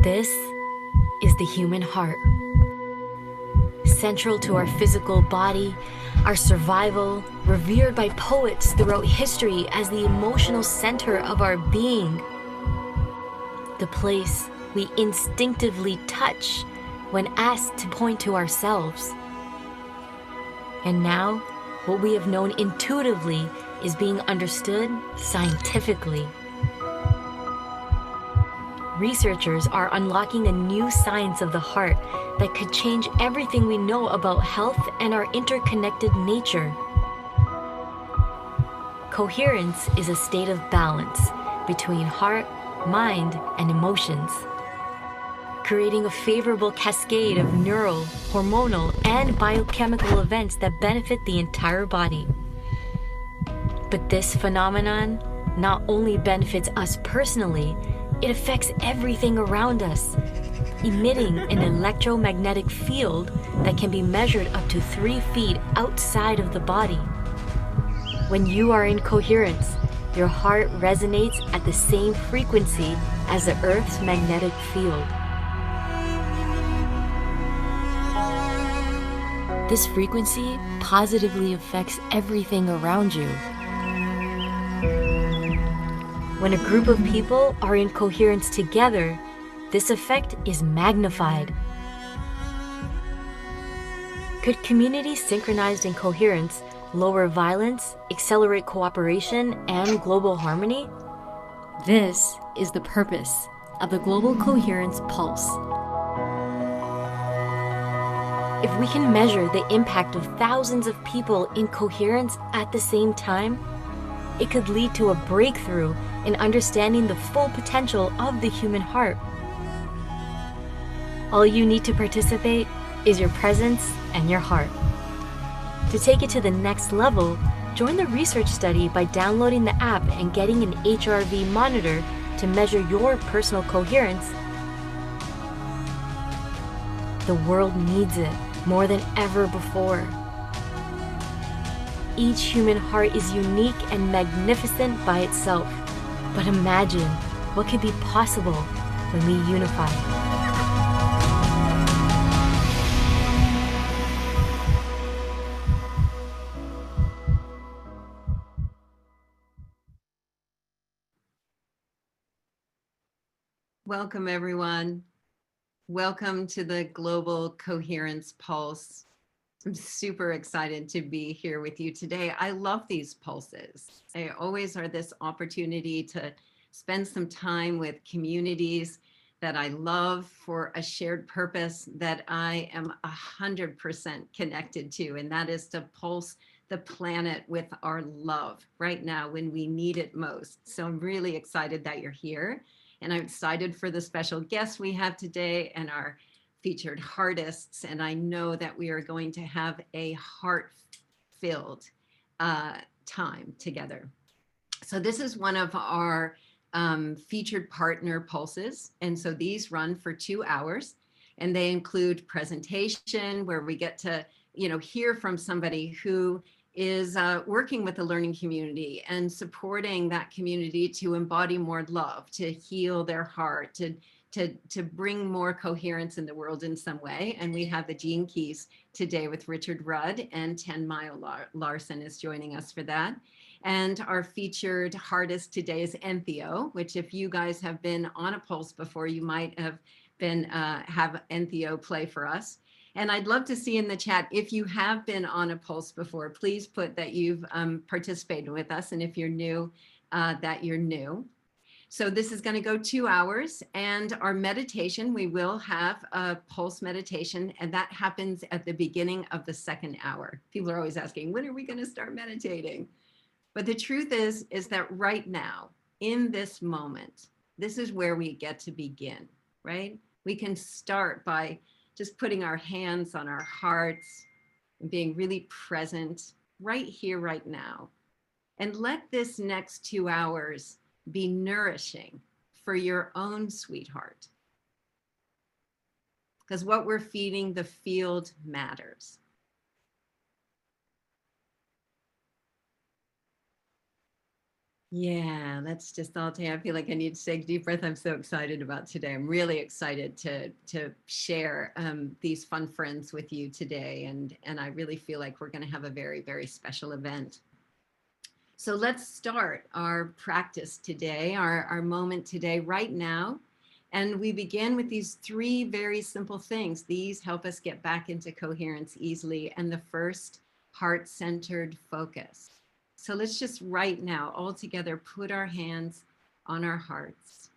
This is the human heart. Central to our physical body, our survival, revered by poets throughout history as the emotional center of our being. The place we instinctively touch when asked to point to ourselves. And now, what we have known intuitively is being understood scientifically. Researchers are unlocking a new science of the heart that could change everything we know about health and our interconnected nature. Coherence is a state of balance between heart, mind, and emotions, creating a favorable cascade of neural, hormonal, and biochemical events that benefit the entire body. But this phenomenon not only benefits us personally, it affects everything around us, emitting an electromagnetic field that can be measured up to 3 feet outside of the body. When you are in coherence, your heart resonates at the same frequency as the Earth's magnetic field. This frequency positively affects everything around you. When a group of people are in coherence together, this effect is magnified. Could communities synchronized in coherence lower violence, accelerate cooperation, and global harmony? This is the purpose of the Global Coherence Pulse. If we can measure the impact of thousands of people in coherence at the same time, it could lead to a breakthrough in understanding the full potential of the human heart. All you need to participate is your presence and your heart. To take it to the next level, join the research study by downloading the app and getting an HRV monitor to measure your personal coherence. The world needs it more than ever before. Each human heart is unique and magnificent by itself. But imagine what could be possible when we unify. Welcome, everyone. Welcome to the Global Coherence Pulse. I'm super excited to be here with you today. I love these pulses. They always are this opportunity to spend some time with communities that I love for a shared purpose that I am 100% connected to, and that is to pulse the planet with our love right now when we need it most. So I'm really excited that you're here, and I'm excited for the special guests we have today and our featured Heartists, and I know that we are going to have a heart-filled time together. So this is one of our featured partner pulses, and so these run for 2 hours, and they include presentation where we get to hear from somebody who is working with the learning community and supporting that community to embody more love, to heal their heart, to bring more coherence in the world in some way. And we have the Gene Keys today with Richard Rudd, and Tanmayo Lawson is joining us for that. And our featured Heartist today is Entheo, which if you guys have been on a pulse before, you might have been have Entheo play for us. And I'd love to see in the chat, if you have been on a pulse before, please put that you've participated with us. And if you're new, that you're new. So this is going to go 2 hours, and our meditation, we will have a pulse meditation, and that happens at the beginning of the 2nd hour. People are always asking, when are we going to start meditating? But the truth is that right now, in this moment, this is where we get to begin, right? We can start by just putting our hands on our hearts and being really present right here, right now. And let this next 2 hours be nourishing for your own sweetheart. Because what we're feeding the field matters. Yeah, that's just all day. I feel like I need to take a deep breath. I'm so excited about today. I'm really excited to share these fun friends with you today, and I really feel like we're going to have a very, very special event. So let's start our practice today, our moment today, right now. And we begin with these three very simple things. These help us get back into coherence easily. And the first, heart-centered focus. So let's just right now, all together, put our hands on our hearts.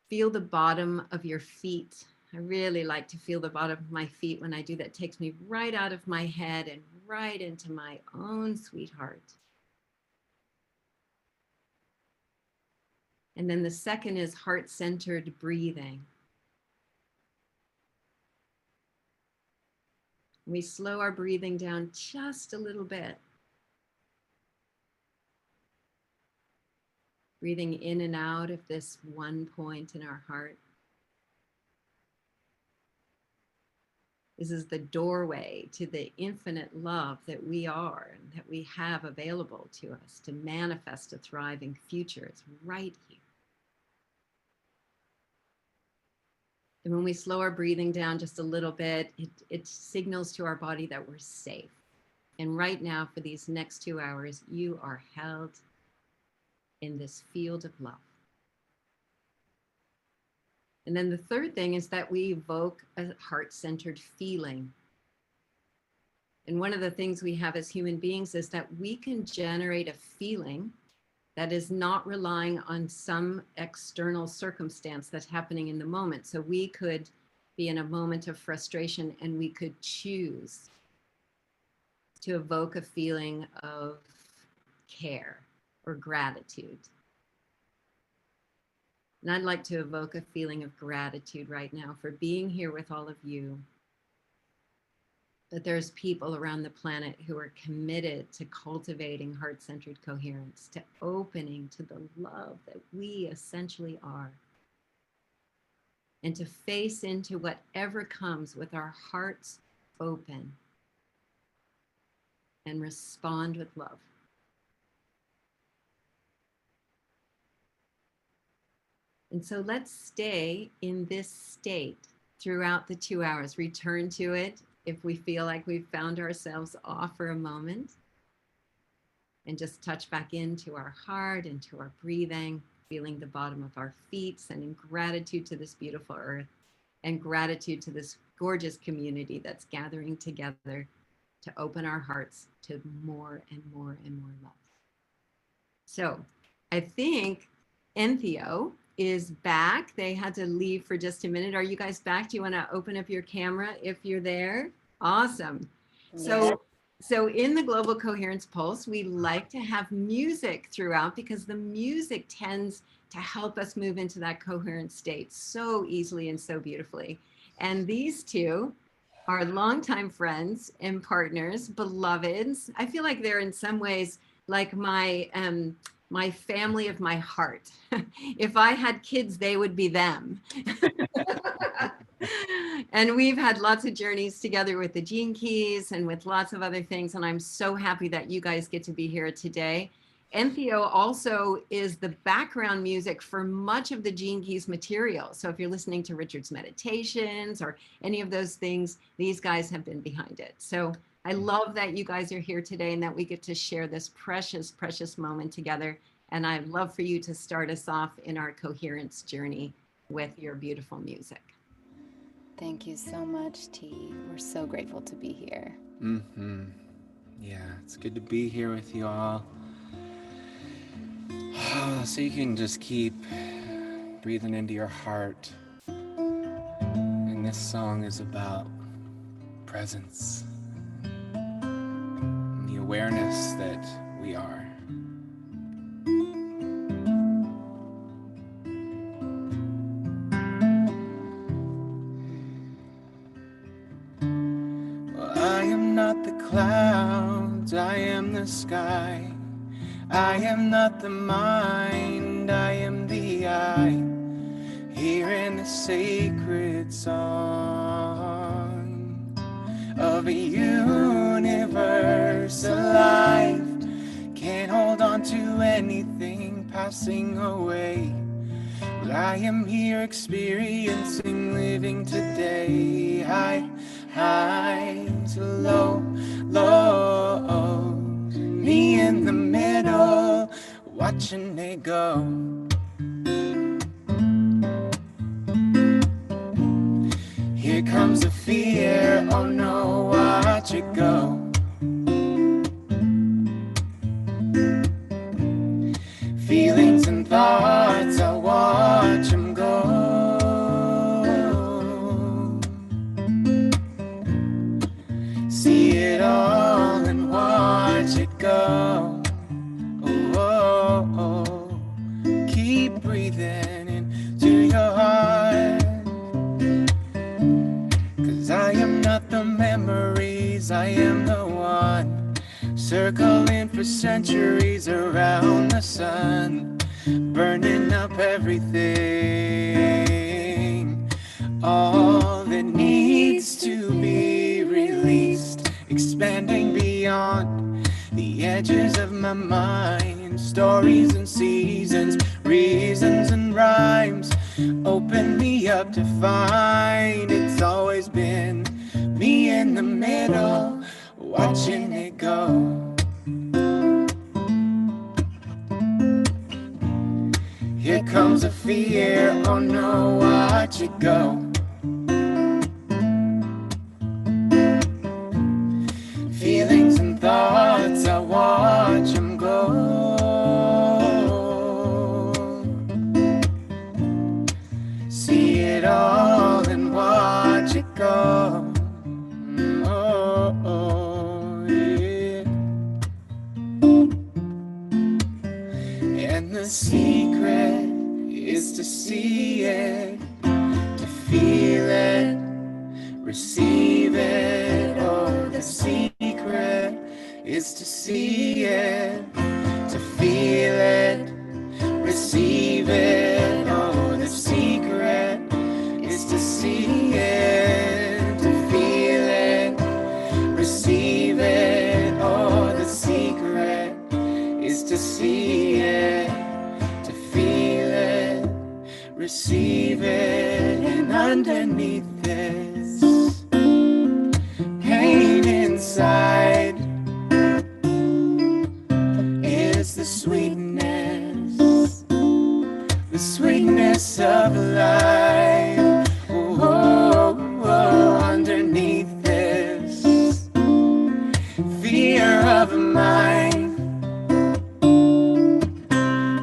Feel the bottom of your feet. I really like to feel the bottom of my feet. When I do that, it takes me right out of my head and right into my own sweetheart. And then the second is heart-centered breathing. We slow our breathing down just a little bit. Breathing in and out of this one point in our heart. This is the doorway to the infinite love that we are and that we have available to us to manifest a thriving future. It's right here. And when we slow our breathing down just a little bit, it signals to our body that we're safe. And right now, for these next 2 hours, you are held in this field of love. And then the third thing is that we evoke a heart-centered feeling. And one of the things we have as human beings is that we can generate a feeling that is not relying on some external circumstance that's happening in the moment. So we could be in a moment of frustration and we could choose to evoke a feeling of care or gratitude. And I'd like to evoke a feeling of gratitude right now for being here with all of you. That there's people around the planet who are committed to cultivating heart-centered coherence, to opening to the love that we essentially are. And to face into whatever comes with our hearts open and respond with love. And so let's stay in this state throughout the 2 hours. Return to it if we feel like we've found ourselves off for a moment. And just touch back into our heart, into our breathing, feeling the bottom of our feet, sending gratitude to this beautiful earth and gratitude to this gorgeous community that's gathering together to open our hearts to more and more and more love. So I think Entheo is back. They had to leave for just a minute. Are you guys back? Do you want to open up your camera if you're there? Awesome. So in the Global Coherence Pulse, we like to have music throughout because the music tends to help us move into that coherent state so easily and so beautifully. And these two are longtime friends and partners, beloveds. I feel like they're in some ways like my family of my heart. If I had kids, they would be them. And we've had lots of journeys together with the Gene Keys and with lots of other things. And I'm so happy that you guys get to be here today. Entheo also is the background music for much of the Gene Keys material. So if you're listening to Richard's meditations or any of those things, these guys have been behind it. So I love that you guys are here today and that we get to share this precious, precious moment together. And I'd love for you to start us off in our coherence journey with your beautiful music. Thank you so much, T. We're so grateful to be here. Yeah, it's good to be here with you all. So you can just keep breathing into your heart. And this song is about presence and the awareness that we are. I am not the clouds, I am the sky. I am not the mind, I am the I. Here in the sacred song of a universe alive, to anything passing away. Well, I am here experiencing living today. High, highs, low, lows. Me in the middle, watching it go. Here comes the fear, oh no, watch it go. Feelings and thoughts, I watch them go. See it all and watch it go. Oh, oh, oh. Keep breathing into your heart. 'Cause I am not the memories, I am the one. Circling for centuries around the sun, burning up everything. All that needs to be released, expanding beyond the edges of my mind. Stories and seasons, reasons and rhymes, open me up to find. It's always been me in the middle, watching it go. Here comes a fear, oh no, watch it go. Feelings and thoughts, I watch them go. See it all and watch it go. Oh, oh, yeah. And the secret is to see it, to feel it, receive it. Oh, the secret is to see it, to feel it, receive it. Oh, the secret is to see it, to feel it, receive it. Oh, the secret is to see it, to feel it, receive it. And underneath this pain inside is the sweetness of life. Oh, oh, oh, underneath this fear of mine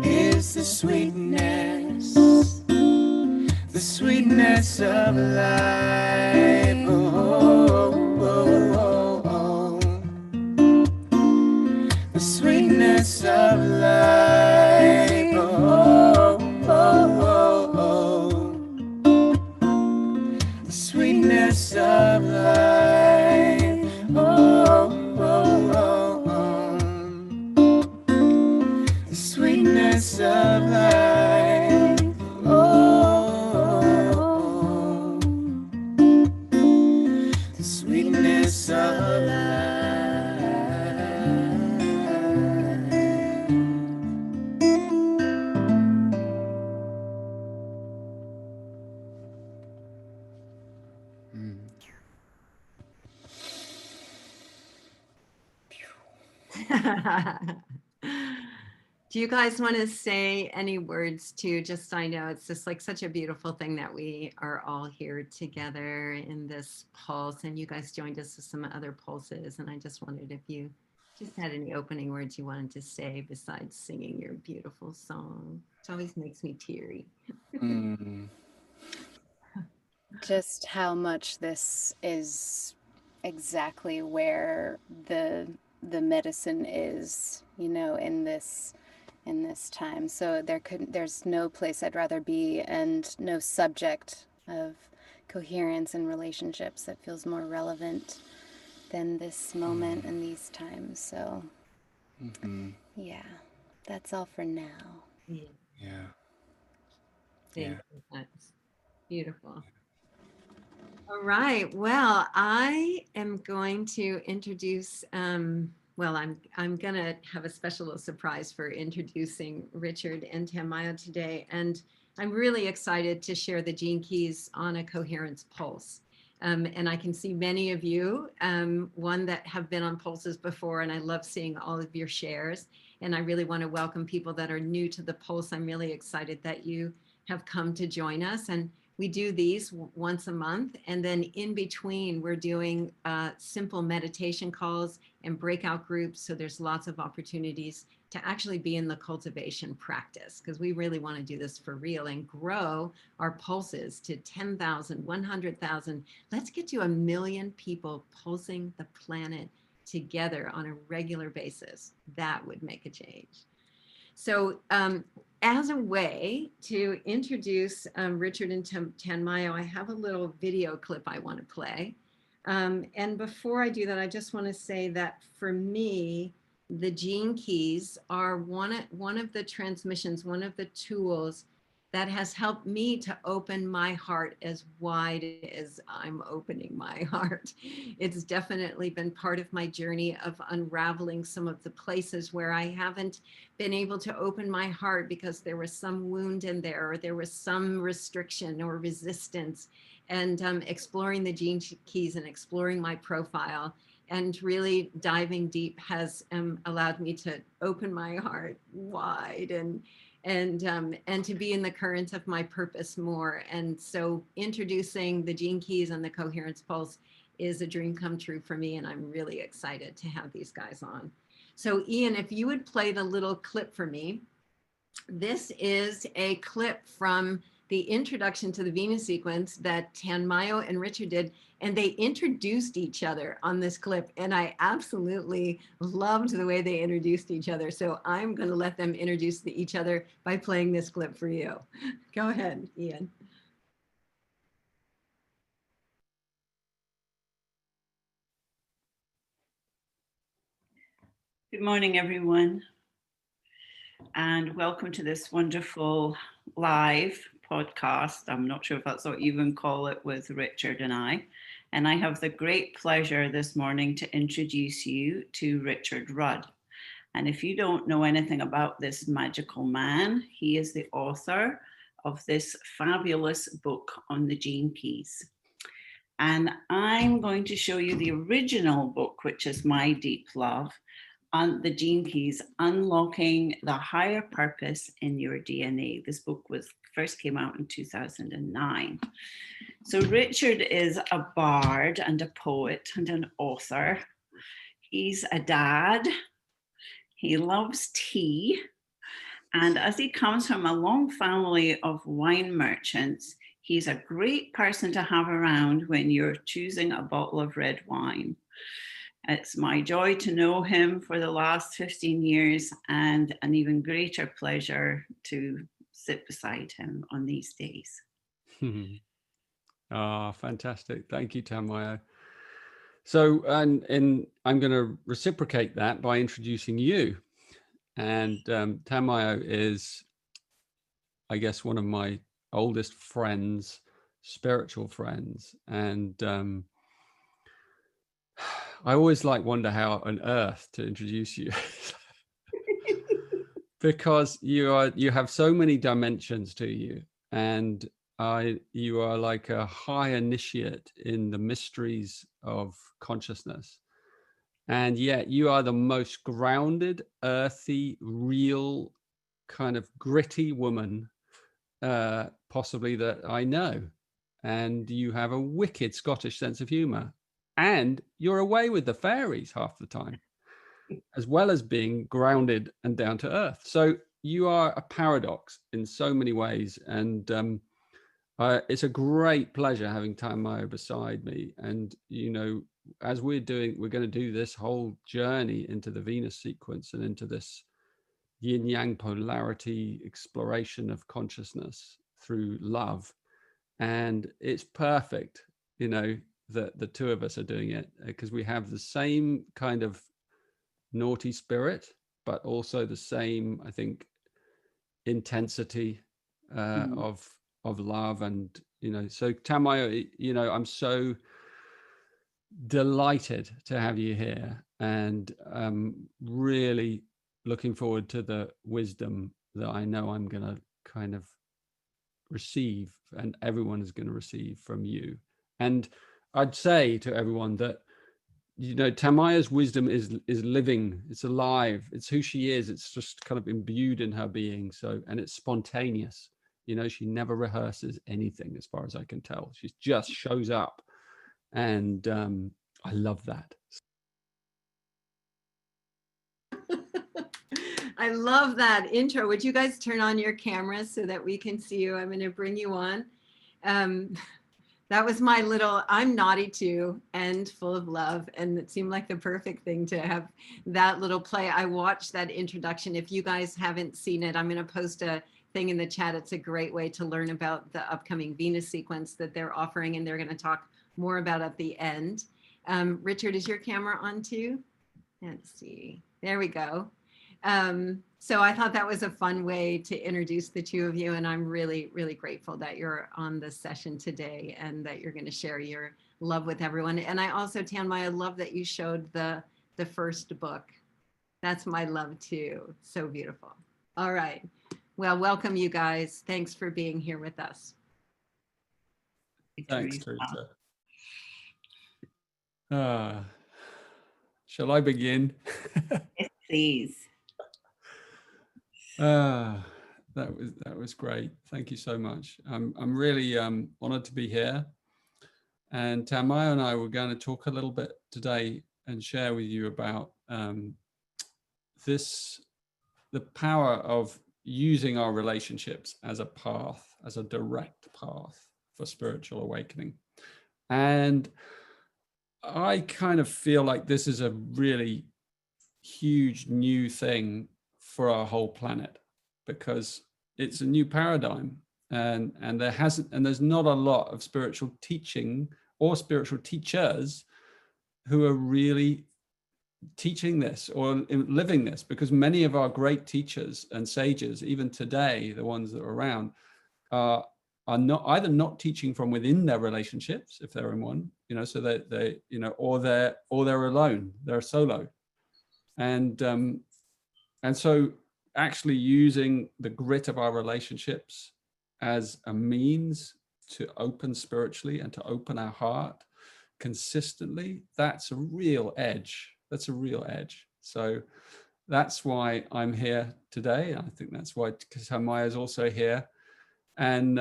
is the sweetness of life. Oh, oh, oh, oh. The sweetness of life. Oh, oh, oh, oh. The sweetness of life. Oh, oh, oh, oh. The sweetness of life. Oh, oh, oh. The sweetness of life. Do you guys want to say any words too? Just, I know it's just like such a beautiful thing that we are all here together in this pulse, and you guys joined us with some other pulses. And I just wondered if you just had any opening words you wanted to say besides singing your beautiful song. It always makes me teary. Just how much this is exactly where the medicine is, you know, in this time. So there's no place I'd rather be, and no subject of coherence and relationships that feels more relevant than this moment and these times. So yeah, that's all for now. Yeah. Yeah. Thank Yeah. you. That's beautiful. All right. Well, I am going to introduce Well, I'm gonna have a special surprise for introducing Richard and Tanmayo today, and I'm really excited to share the gene keys on a coherence pulse. And I can see many of you, one that have been on pulses before, and I love seeing all of your shares. And I really want to welcome people that are new to the pulse. I'm really excited that you have come to join us. And we do these once a month. And then in between, we're doing simple meditation calls and breakout groups. So there's lots of opportunities to actually be in the cultivation practice, because we really want to do this for real and grow our pulses to 10,000, 100,000. Let's get to 1 million people pulsing the planet together on a regular basis. That would make a change. So as a way to introduce Richard and Tanmayo, I have a little video clip I want to play. And before I do that, I just want to say that for me, the gene keys are one of the transmissions, one of the tools that has helped me to open my heart as wide as I'm opening my heart. It's definitely been part of my journey of unraveling some of the places where I haven't been able to open my heart because there was some wound in there, or there was some restriction or resistance. And exploring the gene keys and exploring my profile and really diving deep has allowed me to open my heart wide and to be in the current of my purpose more. And so introducing the gene keys and the coherence pulse is a dream come true for me, and I'm really excited to have these guys on. So Ian, if you would play the little clip for me. This is a clip from the introduction to the Venus sequence that Tanmayo and Richard did, and they introduced each other on this clip, and I absolutely loved the way they introduced each other. So I'm going to let them introduce each other by playing this clip for you. Go ahead, Ian. Good morning, everyone, and welcome to this wonderful live podcast. I'm not sure if that's what you even call it, with Richard and I. And I have the great pleasure this morning to introduce you to Richard Rudd. And if you don't know anything about this magical man, he is the author of this fabulous book on the gene keys. And I'm going to show you the original book, which is my deep love, on the gene keys, Unlocking the Higher Purpose in Your DNA. This book first came out in 2009. So Richard is a bard and a poet and an author. He's a dad. He loves tea. And as he comes from a long family of wine merchants, he's a great person to have around when you're choosing a bottle of red wine. It's my joy to know him for the last 15 years, and an even greater pleasure to sit beside him on these days. Fantastic. Thank you, Tanmayo. So, and I'm going to reciprocate that by introducing you. And Tanmayo is, I guess, one of my oldest friends, spiritual friends. And I always wonder how on earth to introduce you. Because you have so many dimensions to you, and you are like a high initiate in the mysteries of consciousness, and yet you are the most grounded, earthy, real, kind of gritty woman possibly that I know. And you have a wicked Scottish sense of humor, and you're away with the fairies half the time, as well as being grounded and down to earth. So you are a paradox in so many ways. And it's a great pleasure having Tanmayo beside me. And, as we're going to do this whole journey into the Venus sequence and into this yin yang polarity exploration of consciousness through love. And it's perfect, that the two of us are doing it, because we have the same kind of naughty spirit, but also the same, I think, intensity of love. And so Tanmayo, I'm so delighted to have you here. and really looking forward to the wisdom that I know I'm going to kind of receive, and everyone is going to receive from you. And I'd say to everyone that, you know, Tanmayo's wisdom is living, it's alive, it's who she is, it's just kind of imbued in her being. So, and it's spontaneous. You know, she never rehearses anything, as far as I can tell. She just shows up, and I love that. I love that intro. Would you guys turn on your cameras so that we can see you? I'm going to bring you on. That was my little, I'm naughty too and full of love. And it seemed like the perfect thing to have that little play. I watched that introduction. If you guys haven't seen it, I'm going to post a thing in the chat. It's a great way to learn about the upcoming Venus sequence that they're offering, and they're going to talk more about at the end. Richard, is your camera on too? Let's see. There we go. So I thought that was a fun way to introduce the two of you, and I'm really, really grateful that you're on this session today and that you're going to share your love with everyone. And I also, Tanmayo, love that you showed the first book. That's my love too. So beautiful. All right. Well, welcome you guys. Thanks for being here with us. Thanks, Teresa. Shall I begin? Yes, please. That was great. Thank you so much. I'm really honored to be here. And Tanmayo and I were going to talk a little bit today and share with you about the power of using our relationships as a path, as a direct path for spiritual awakening. And I kind of feel like this is a really huge new thing for our whole planet, because it's a new paradigm, and there's not a lot of spiritual teaching or spiritual teachers who are really teaching this or living this, because many of our great teachers and sages, even today, the ones that are around, are not teaching from within their relationships, if they're in one, you know, so that they, you know, or they're alone, they're solo. And so actually using the grit of our relationships as a means to open spiritually and to open our heart consistently, that's a real edge. That's a real edge. So that's why I'm here today. I think that's why Tanmayo is also here. And,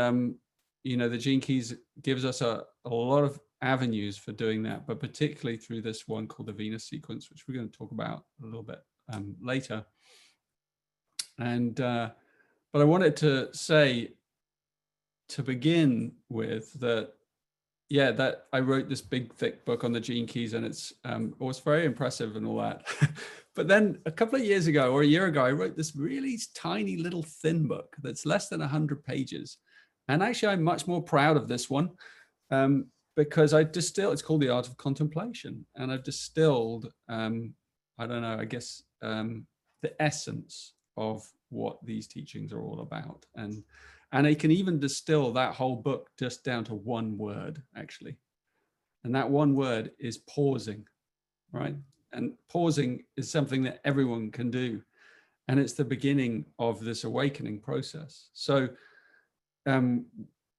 you know, the Gene Keys gives us a lot of avenues for doing that, but particularly through this one called the Venus sequence, which we're going to talk about a little bit later. And but I wanted to say, to begin with, that yeah, that I wrote this big thick book on the Gene Keys, and it was very impressive and all that. But then a couple of years ago, or a year ago, I wrote this really tiny little thin book that's less than 100 pages. And actually, I'm much more proud of this one, because it's called The Art of Contemplation. And I've distilled, I don't know, I guess, the essence of what these teachings are all about. And I can even distill that whole book just down to one word, actually. And that one word is pausing, right? And pausing is something that everyone can do. And it's the beginning of this awakening process. So when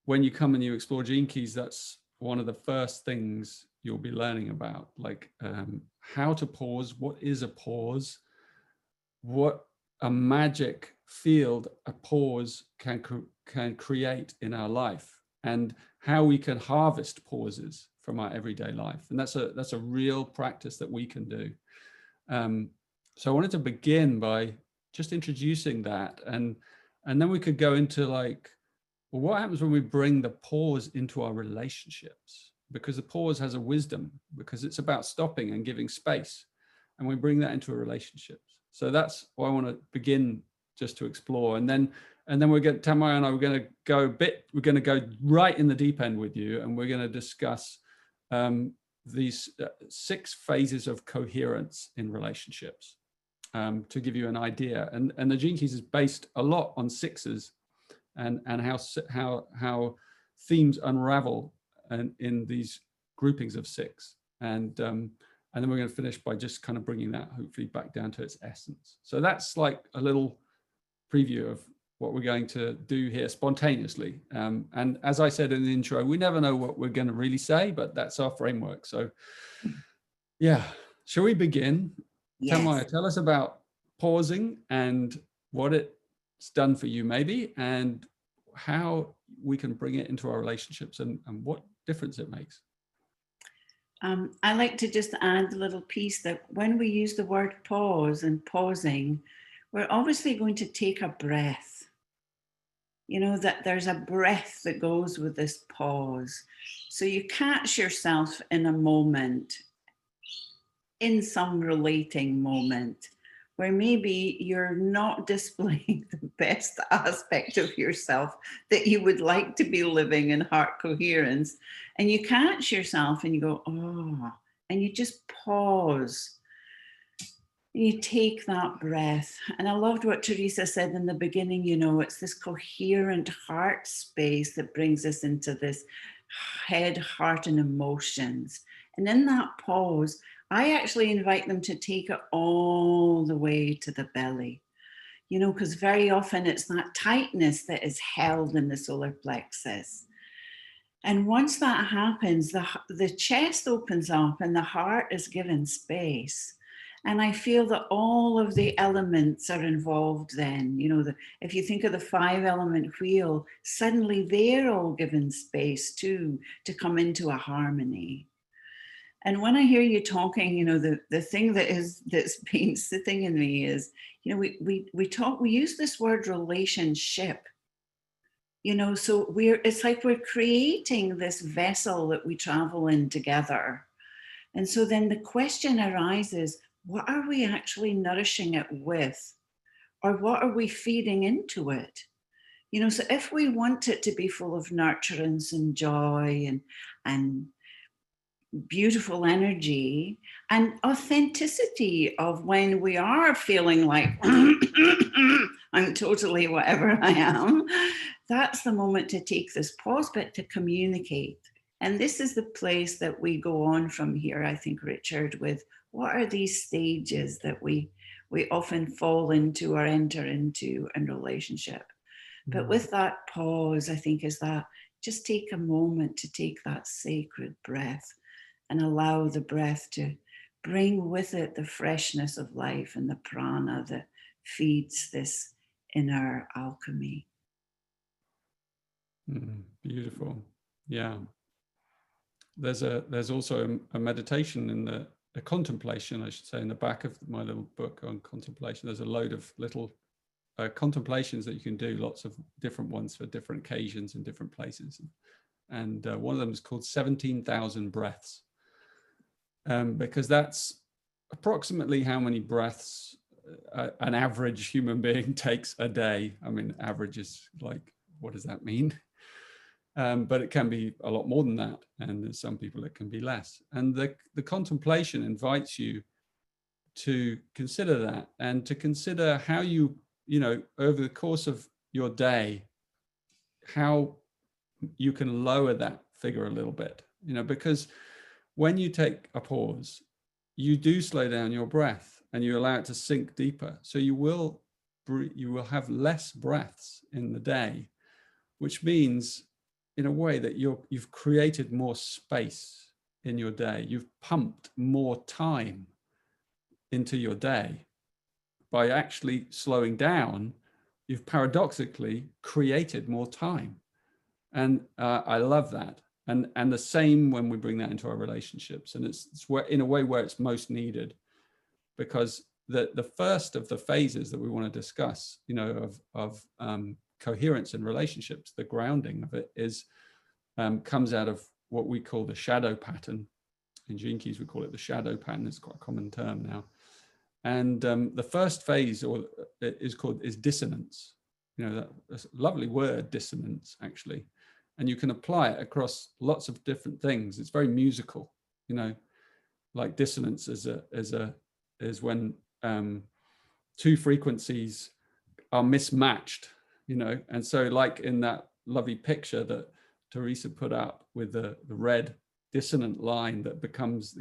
you come and you explore Gene Keys, that's one of the first things you'll be learning about, like how to pause, what is a pause, what a magic field a pause can create in our life, and how we can harvest pauses from our everyday life. And that's a real practice that we can do. So I wanted to begin by just introducing that, and then we could go into like, well, what happens when we bring the pause into our relationships? Because the pause has a wisdom, because it's about stopping and giving space, and we bring that into a relationship. So that's what I want to begin just to explore. And then we're going, Tanmayo and I, we're going to go right in the deep end with you, and we're going to discuss these 6 phases of coherence in relationships, to give you an idea. And the Gene Keys is based a lot on sixes, and how themes unravel in these groupings of 6. And And then we're going to finish by just kind of bringing that hopefully back down to its essence. So that's like a little preview of what we're going to do here spontaneously. And as I said in the intro, we never know what we're going to really say, but that's our framework. So yeah, shall we begin? Yes. Tanmayo, tell us about pausing and what it's done for you maybe, and how we can bring it into our relationships and what difference it makes. I like to just add a little piece that when we use the word pause and pausing, we're obviously going to take a breath. You know, that there's a breath that goes with this pause. So you catch yourself in a moment, in some relating moment, where maybe you're not displaying the best aspect of yourself that you would like to be living in heart coherence. And you catch yourself and you go, oh, and you just pause. And you take that breath. And I loved what Teresa said in the beginning, you know, it's this coherent heart space that brings us into this head, heart, and emotions. And in that pause, I actually invite them to take it all the way to the belly, you know, because very often it's that tightness that is held in the solar plexus. And once that happens, the chest opens up and the heart is given space. And I feel that all of the elements are involved then. You know, if you think of the 5-element wheel, suddenly they're all given space too to come into a harmony. And when I hear you talking, you know, the thing that's been sitting in me is, you know, we use this word relationship, you know, so it's like we're creating this vessel that we travel in together. And so then the question arises, what are we actually nourishing it with? Or what are we feeding into it? You know, so if we want it to be full of nurturance and joy and beautiful energy and authenticity of when we are feeling like I'm totally whatever I am, that's the moment to take this pause bit to communicate. And this is the place that we go on from here, I think, Richard, with what are these stages that we often fall into or enter into in relationship. But with that pause, I think, is that just take a moment to take that sacred breath and allow the breath to bring with it the freshness of life and the prana that feeds this inner alchemy. Beautiful. Yeah. There's also a meditation in the contemplation, I should say, in the back of my little book on contemplation. There's a load of little contemplations that you can do, lots of different ones for different occasions in different places. And one of them is called 17,000 breaths. Because that's approximately how many breaths an average human being takes a day. I mean, average is like, what does that mean? But it can be a lot more than that. And there's some people it can be less. And the contemplation invites you to consider that and to consider how you know, over the course of your day, how you can lower that figure a little bit, you know, because when you take a pause, you do slow down your breath and you allow it to sink deeper. So you will have less breaths in the day, which means in a way that you've created more space in your day. You've pumped more time into your day. By actually slowing down, you've paradoxically created more time. And I love that. And the same when we bring that into our relationships. And it's where, in a way, where it's most needed, because the first of the phases that we want to discuss, you know, of coherence in relationships, the grounding of it is comes out of what we call the shadow pattern. In Gene Keys, we call it the shadow pattern. It's quite a common term now. And the first phase is dissonance. You know, that's a lovely word, dissonance, actually. And you can apply it across lots of different things. It's very musical, you know, like dissonance is when two frequencies are mismatched, you know. And so like in that lovely picture that Teresa put up with the red dissonant line that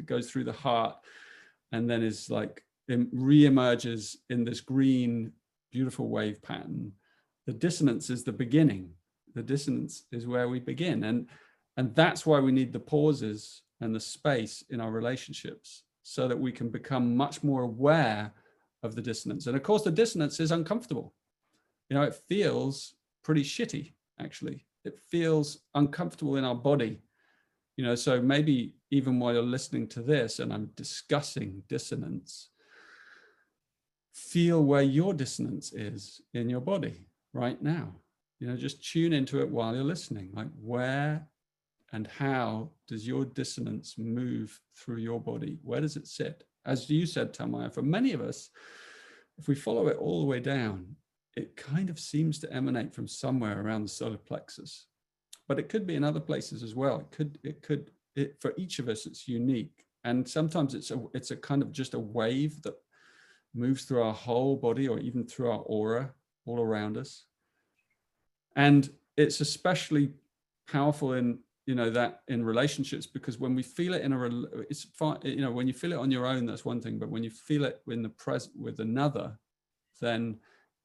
goes through the heart and then is like re-emerges in this green, beautiful wave pattern. The dissonance is the beginning. The dissonance is where we begin. And that's why we need the pauses and the space in our relationships, so that we can become much more aware of the dissonance. And of course, the dissonance is uncomfortable. You know, it feels pretty shitty, actually. It feels uncomfortable in our body. You know, so maybe even while you're listening to this and I'm discussing dissonance, feel where your dissonance is in your body right now. You know, just tune into it while you're listening. Like, where and how does your dissonance move through your body? Where does it sit? As you said, Tanmayo, for many of us, if we follow it all the way down, it kind of seems to emanate from somewhere around the solar plexus, but it could be in other places as well. For each of us, it's unique. And sometimes it's a kind of just a wave that moves through our whole body, or even through our aura all around us. And it's especially powerful in, you know, that in relationships, because when we feel it it's fine, you know, when you feel it on your own, that's one thing, but when you feel it in the present with another, then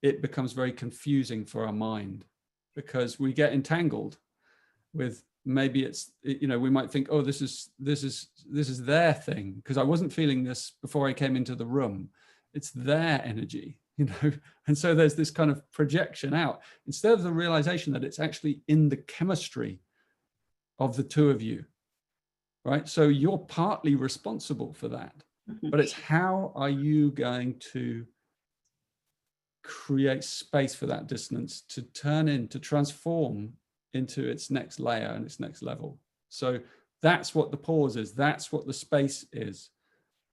it becomes very confusing for our mind, because we get entangled with, maybe it's, you know, we might think, oh, this is their thing, because I wasn't feeling this before I came into the room. It's their energy, you know, and so there's this kind of projection out, instead of the realization that it's actually in the chemistry of the two of you, right? So you're partly responsible for that, but it's how are you going to create space for that dissonance to transform into its next layer and its next level. So that's what the pause is. That's what the space is.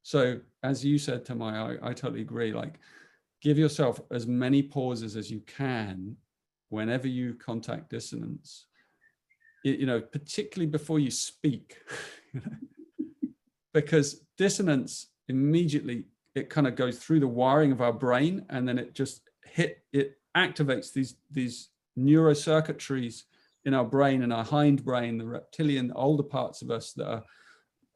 So as you said, Tanmayo, I totally agree. Like, give yourself as many pauses as you can whenever you contact dissonance, you know, particularly before you speak, because dissonance immediately, it kind of goes through the wiring of our brain, and then it activates these neurocircuitries in our brain, in our hindbrain, the reptilian, older parts of us that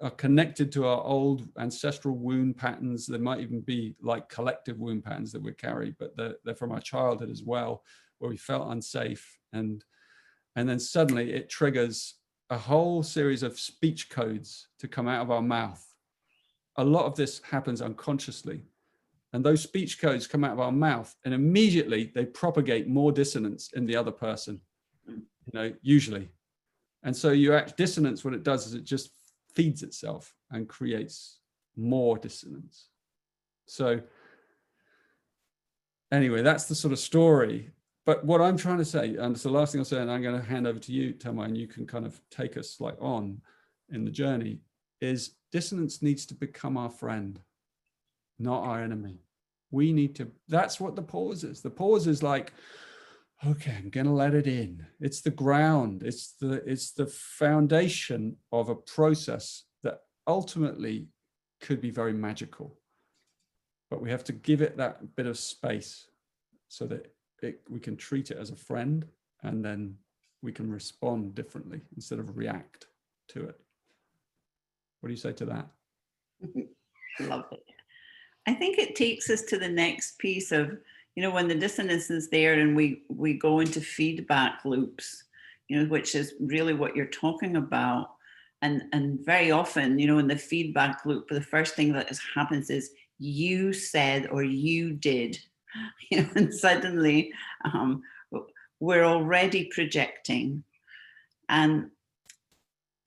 are connected to our old ancestral wound patterns. There might even be like collective wound patterns that we carry, but they're from our childhood as well, where we felt unsafe. And then suddenly it triggers a whole series of speech codes to come out of our mouth. A lot of this happens unconsciously. And those speech codes come out of our mouth, and immediately they propagate more dissonance in the other person, you know, usually. And so dissonance, what it does is it just feeds itself and creates more dissonance. So anyway, that's the sort of story. But what I'm trying to say, and it's the last thing I'll say, and I'm going to hand over to you, Tanmayo, and you can kind of take us like on in the journey, is dissonance needs to become our friend, not our enemy. We need to, that's what the pause is. The pause is like, okay, I'm going to let it in. It's the ground. It's the foundation of a process that ultimately could be very magical. But we have to give it that bit of space so that we can treat it as a friend, and then we can respond differently instead of react to it. What do you say to that? Love it. I think it takes us to the next piece of, you know, when the dissonance is there and we go into feedback loops, you know, which is really what you're talking about. And very often, you know, in the feedback loop, the first thing that happens is you said or you did, you know, and suddenly we're already projecting. And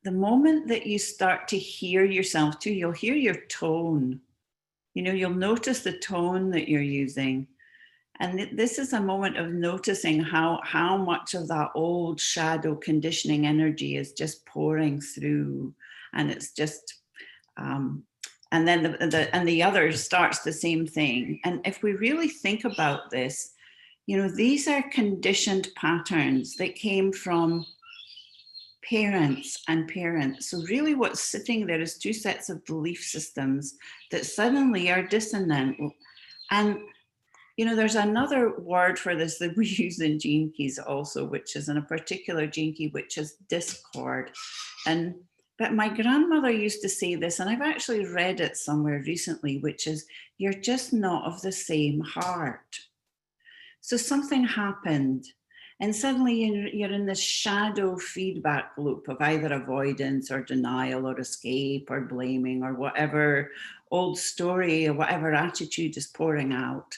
the moment that you start to hear yourself too, you'll hear your tone. You know, you'll notice the tone that you're using. And this is a moment of noticing how much of that old shadow conditioning energy is just pouring through. And it's just, and then the other starts the same thing. And if we really think about this, you know, these are conditioned patterns that came from parents and parents. So really what's sitting there is two sets of belief systems that suddenly are dissonant. And, you know, there's another word for this that we use in Gene Keys also, which is in a particular Gene Key, which is discord. And But my grandmother used to say this, and I've actually read it somewhere recently, which is, you're just not of the same heart. So something happened, and suddenly you're in this shadow feedback loop of either avoidance or denial or escape or blaming or whatever old story or whatever attitude is pouring out.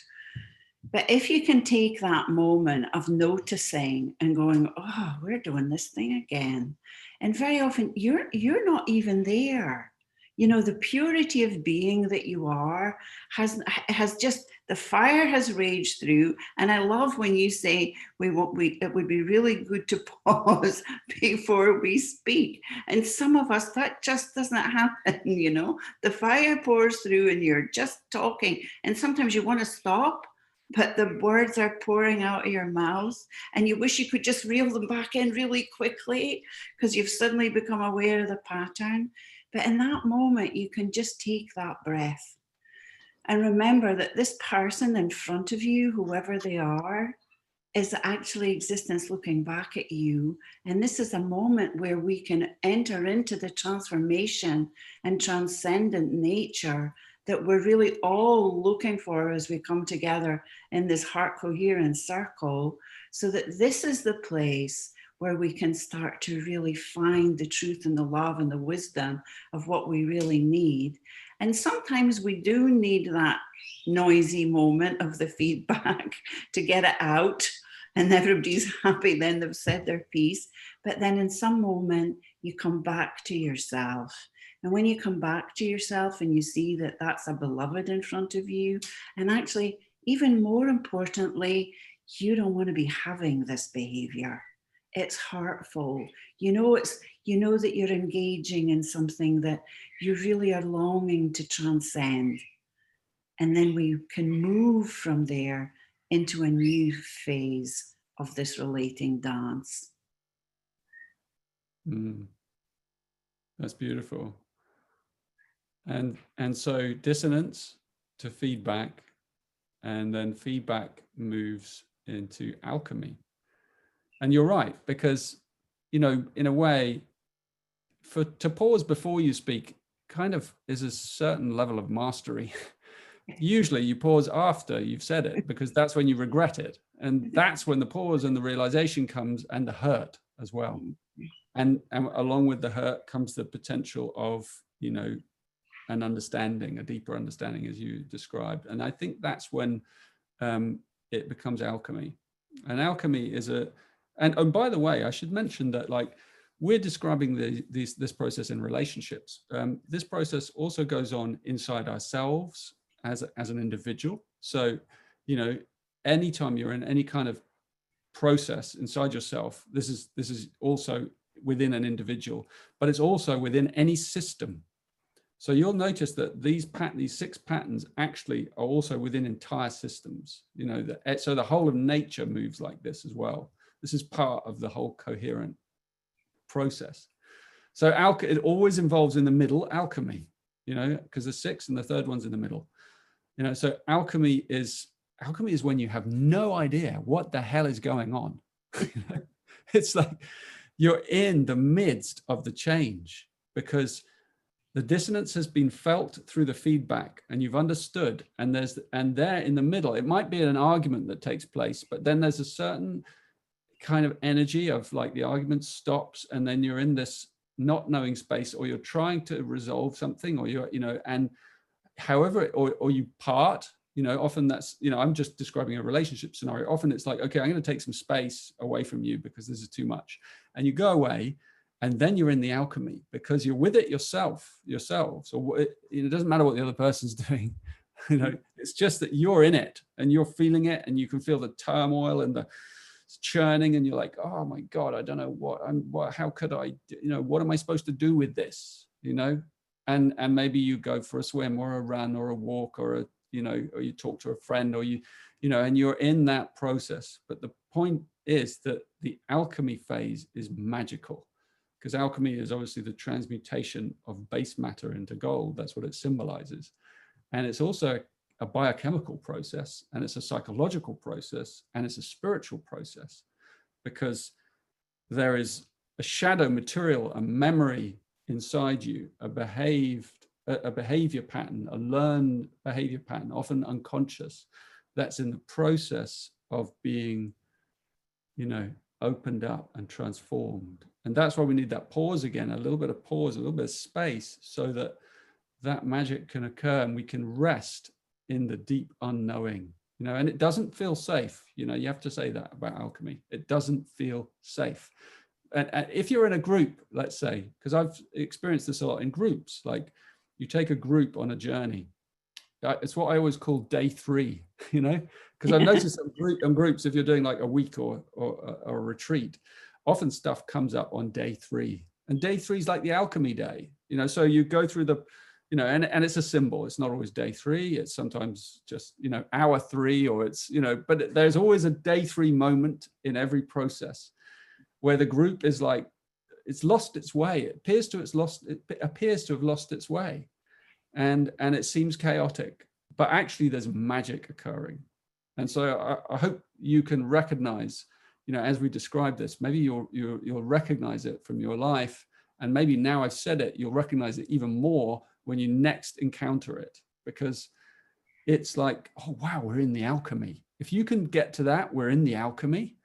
But if you can take that moment of noticing and going, oh, we're doing this thing again. And very often you're not even there. You know, the purity of being that you are has just, the fire has raged through. And I love when you say it would be really good to pause before we speak. And some of us, that just doesn't happen, you know. The fire pours through and you're just talking. And sometimes you want to stop, but the words are pouring out of your mouth and you wish you could just reel them back in really quickly because you've suddenly become aware of the pattern. But in that moment, you can just take that breath and remember that this person in front of you, whoever they are, is actually existence looking back at you. And this is a moment where we can enter into the transformation and transcendent nature that we're really all looking for as we come together in this heart coherence circle, so that this is the place where we can start to really find the truth and the love and the wisdom of what we really need. And sometimes we do need that noisy moment of the feedback to get it out, and everybody's happy, then they've said their piece. But then in some moment, you come back to yourself. And when you come back to yourself and you see that that's a beloved in front of you, and actually, even more importantly, you don't want to be having this behavior. It's hurtful. You know that you're engaging in something that you really are longing to transcend. And then we can move from there into a new phase of this relating dance. That's beautiful. And so dissonance to feedback, and then feedback moves into alchemy. And you're right, because, you know, in a way, to pause before you speak kind of is a certain level of mastery. Usually you pause after you've said it, because that's when you regret it. And that's when the pause and the realization comes, and the hurt as well. And along with the hurt comes the potential of, you know, an understanding, a deeper understanding, as you described. And I think that's when it becomes alchemy. And alchemy is and by the way, I should mention that, like, we're describing this process in relationships. This process also goes on inside ourselves as an individual. So, you know, anytime you're in any kind of process inside yourself, this is also within an individual, but it's also within any system. So you'll notice that these 6 patterns actually are also within entire systems. You know, so the whole of nature moves like this as well. This is part of the whole coherent process. So it always involves in the middle alchemy, you know, because the 6 and the third one's in the middle. You know, so alchemy is when you have no idea what the hell is going on. It's like you're in the midst of the change, because the dissonance has been felt through the feedback, and you've understood, and there in the middle, it might be an argument that takes place, but then there's a certain kind of energy of, like, the argument stops, and then you're in this not knowing space, or you're trying to resolve something, or you're, you know, and however, or you part, you know, often that's, you know, I'm just describing a relationship scenario. Often it's like, okay, I'm going to take some space away from you because this is too much. And you go away, and then you're in the alchemy because you're with it yourselves. So it doesn't matter what the other person's doing. You know, it's just that you're in it and you're feeling it, and you can feel the turmoil and the churning, and you're like, oh my God, I don't know how could I, you know, what am I supposed to do with this, you know? And maybe you go for a swim or a run or a walk or a, you know, or you talk to a friend, or you know, and you're in that process. But the point is that the alchemy phase is magical, because alchemy is obviously the transmutation of base matter into gold. That's what it symbolizes. And it's also a biochemical process, and it's a psychological process, and it's a spiritual process, because there is a shadow material, a memory inside you, a behavior pattern, a learned behavior pattern, often unconscious, that's in the process of being, you know, opened up and transformed. And that's why we need that pause again, a little bit of pause, a little bit of space, so that that magic can occur and we can rest in the deep unknowing, you know. And it doesn't feel safe, you know, you have to say that about alchemy. It doesn't feel safe. And if you're in a group, let's say, because I've experienced this a lot in groups, like you take a group on a journey. It's what I always call day 3, you know, because I've noticed in groups, if you're doing like a week or a retreat, often stuff comes up on day 3. And day 3 is like the alchemy day, you know, so you go through the, you know, and it's a symbol. It's not always day 3. It's sometimes just, you know, hour 3, or it's, you know, but there's always a day 3 moment in every process where the group is like, it's lost its way. It appears to have lost its way. And it seems chaotic, but actually there's magic occurring. And so I hope you can recognize, you know, as we describe this, maybe you'll recognize it from your life. And maybe now I've said it, you'll recognize it even more when you next encounter it, because it's like, oh, wow, we're in the alchemy. If you can get to that, we're in the alchemy,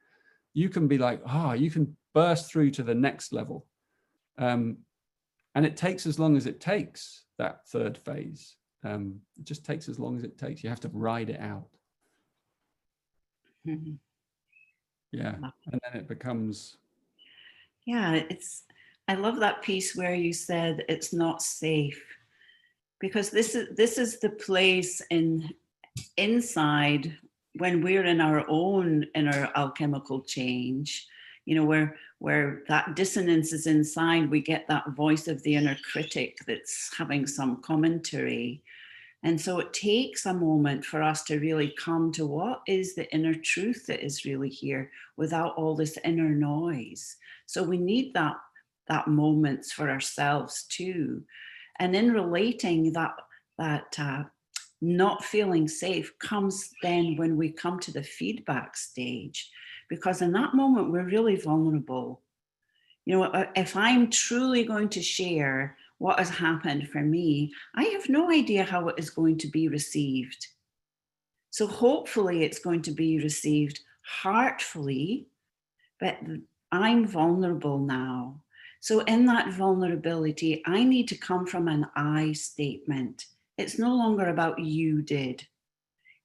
you can be like, you can burst through to the next level. And it takes as long as it takes, that third phase. It just takes as long as it takes. You have to ride it out. Mm-hmm. Yeah. And then it becomes. Yeah, I love that piece where you said it's not safe, because this is the place inside when we're in our own inner alchemical change, you know, where that dissonance is inside, we get that voice of the inner critic that's having some commentary. And so it takes a moment for us to really come to what is the inner truth that is really here without all this inner noise. So we need that moments for ourselves too. And in relating that not feeling safe comes then when we come to the feedback stage, because in that moment we're really vulnerable. You know, if I'm truly going to share what has happened for me, I have no idea how it is going to be received. So hopefully it's going to be received heartfully, but I'm vulnerable now. So in that vulnerability, I need to come from an I statement. It's no longer about you did.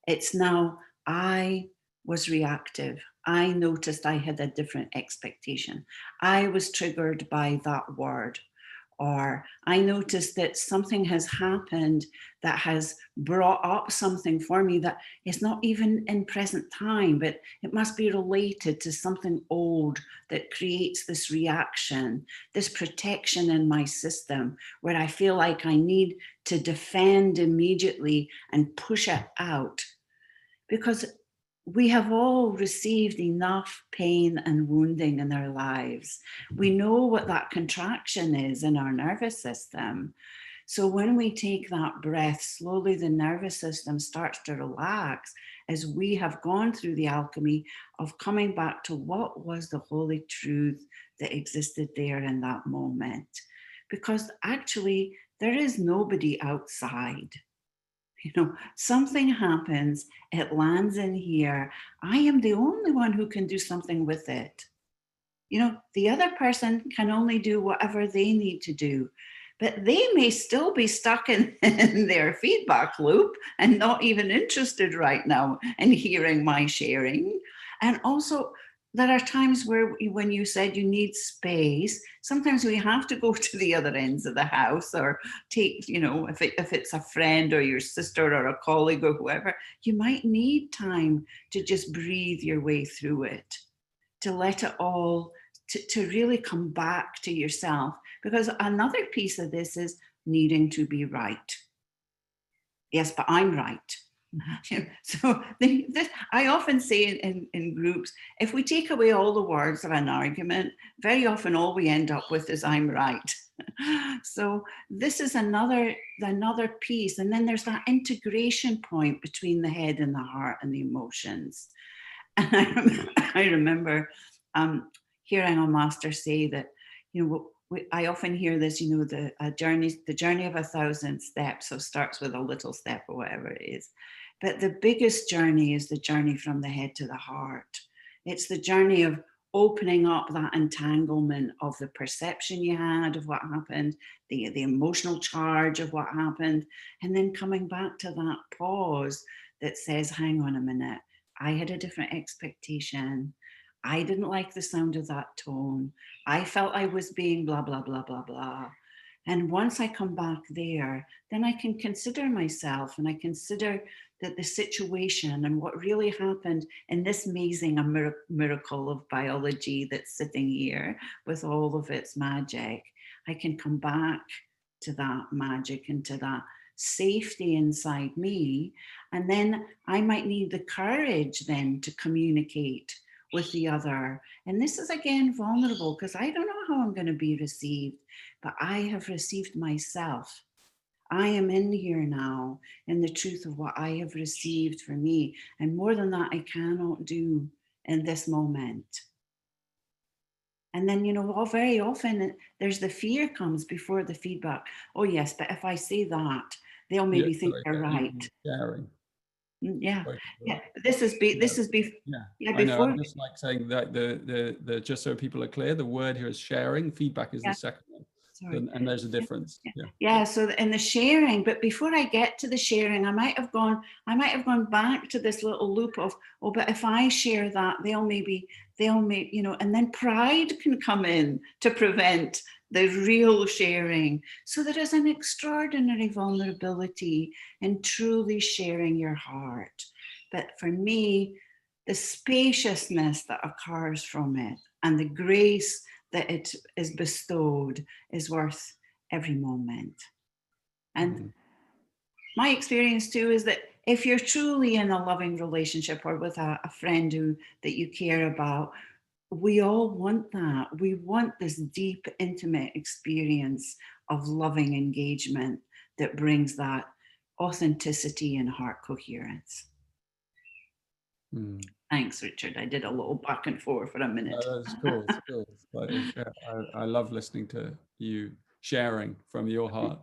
It's now I was reactive. I noticed I had a different expectation. I was triggered by that word. Or I noticed that something has happened that has brought up something for me that is not even in present time, but it must be related to something old that creates this reaction, this protection in my system, where I feel like I need to defend immediately and push it out. Because we have all received enough pain and wounding in our lives. We know what that contraction is in our nervous system. So when we take that breath, slowly the nervous system starts to relax as we have gone through the alchemy of coming back to what was the holy truth that existed there in that moment. Because actually, there is nobody outside. You know, something happens, it lands in here. I am the only one who can do something with it. You know, the other person can only do whatever they need to do, but they may still be stuck in their feedback loop and not even interested right now in hearing my sharing. And also, there are times where when you said you need space, sometimes we have to go to the other ends of the house or take, you know, if it's a friend or your sister or a colleague or whoever, you might need time to just breathe your way through it, to let it all, to really come back to yourself. Because another piece of this is needing to be right. Yes, but I'm right. So I often say in groups, if we take away all the words of an argument, very often all we end up with is I'm right. So this is another piece. And then there's that integration point between the head and the heart and the emotions. And I remember hearing a master say that, you know, I often hear this, the journey of 1,000 steps, so starts with a little step or whatever it is. But the biggest journey is the journey from the head to the heart. It's the journey of opening up that entanglement of the perception you had of what happened, the emotional charge of what happened, and then coming back to that pause that says, hang on a minute, I had a different expectation. I didn't like the sound of that tone. I felt I was being blah, blah, blah, blah, blah. And once I come back there, then I can consider myself, and I consider that the situation and what really happened in this amazing miracle of biology that's sitting here with all of its magic. I can come back to that magic and to that safety inside me. And then I might need the courage then to communicate with the other. And this is again vulnerable, because I don't know how I'm going to be received, but I have received myself. I am in here now in the truth of what I have received for me. And more than that, I cannot do in this moment. And then, very often there's the fear comes before the feedback. Oh yes, but if I say that, they'll maybe think they're right. Sharing. Yeah. Right. Yeah. This is I know. before. I'm just like saying that the just so people are clear, the word here is sharing. Feedback is the second one. Sorry. And there's a difference. Yeah. So in the sharing, but before I get to the sharing, I might have gone back to this little loop of, oh, but if I share that, they'll maybe, and then pride can come in to prevent the real sharing. So there is an extraordinary vulnerability in truly sharing your heart. But for me, the spaciousness that occurs from it and the grace that it is bestowed is worth every moment. And my experience too is that if you're truly in a loving relationship or with a friend that you care about, we all want that. We want this deep, intimate experience of loving engagement that brings that authenticity and heart coherence. Thanks, Richard. I did a little back and forth for a minute. That's cool. It's cool. I love listening to you sharing from your heart,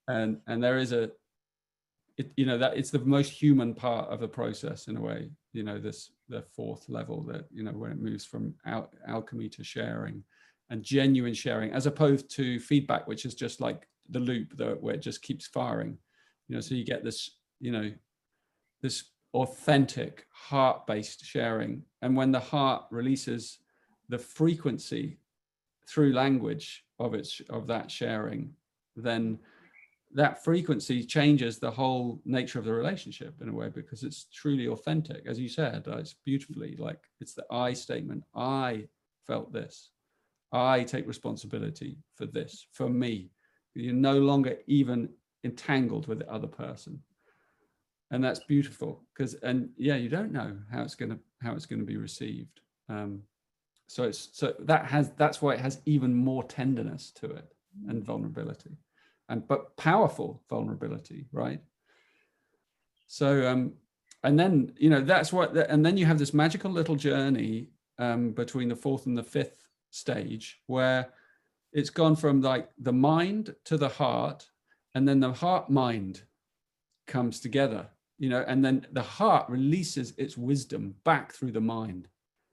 and there is that it's the most human part of the process in a way. The fourth level that when it moves from alchemy to sharing, and genuine sharing, as opposed to feedback, which is just like the loop where it just keeps firing. So you get this this authentic heart-based sharing, and when the heart releases the frequency through language of that sharing, then that frequency changes the whole nature of the relationship in a way, because it's truly authentic. As you said, it's beautifully like it's the I statement. I felt this. I take responsibility for this, for me. You're no longer even entangled with the other person. And that's beautiful, because you don't know how it's going to be received. That's why it has even more tenderness to it and vulnerability, but powerful vulnerability, right? So and then that's what, and then you have this magical little journey between the fourth and the fifth stage, where it's gone from like the mind to the heart, and then the heart mind comes together. And then the heart releases its wisdom back through the mind,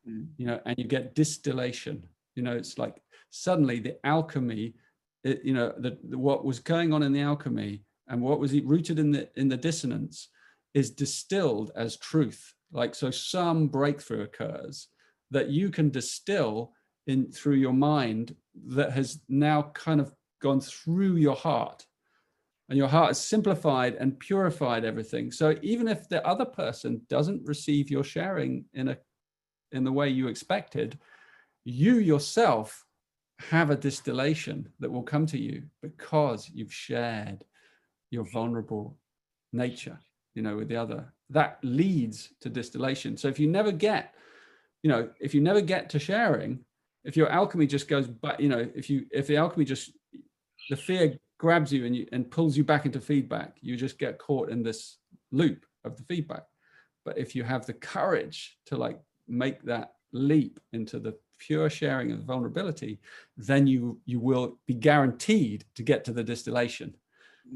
and you get distillation. It's like suddenly the alchemy, what was going on in the alchemy and what was rooted in the dissonance is distilled as truth. Like, so some breakthrough occurs that you can distill in through your mind that has now kind of gone through your heart. And your heart has simplified and purified everything. So even if the other person doesn't receive your sharing in the way you expected, you yourself have a distillation that will come to you because you've shared your vulnerable nature, with the other. That leads to distillation. So if you never get, to sharing, if your alchemy just goes back, if the alchemy just, the fear grabs you and pulls you back into feedback, you just get caught in this loop of the feedback. But if you have the courage to like make that leap into the pure sharing of vulnerability, then you will be guaranteed to get to the distillation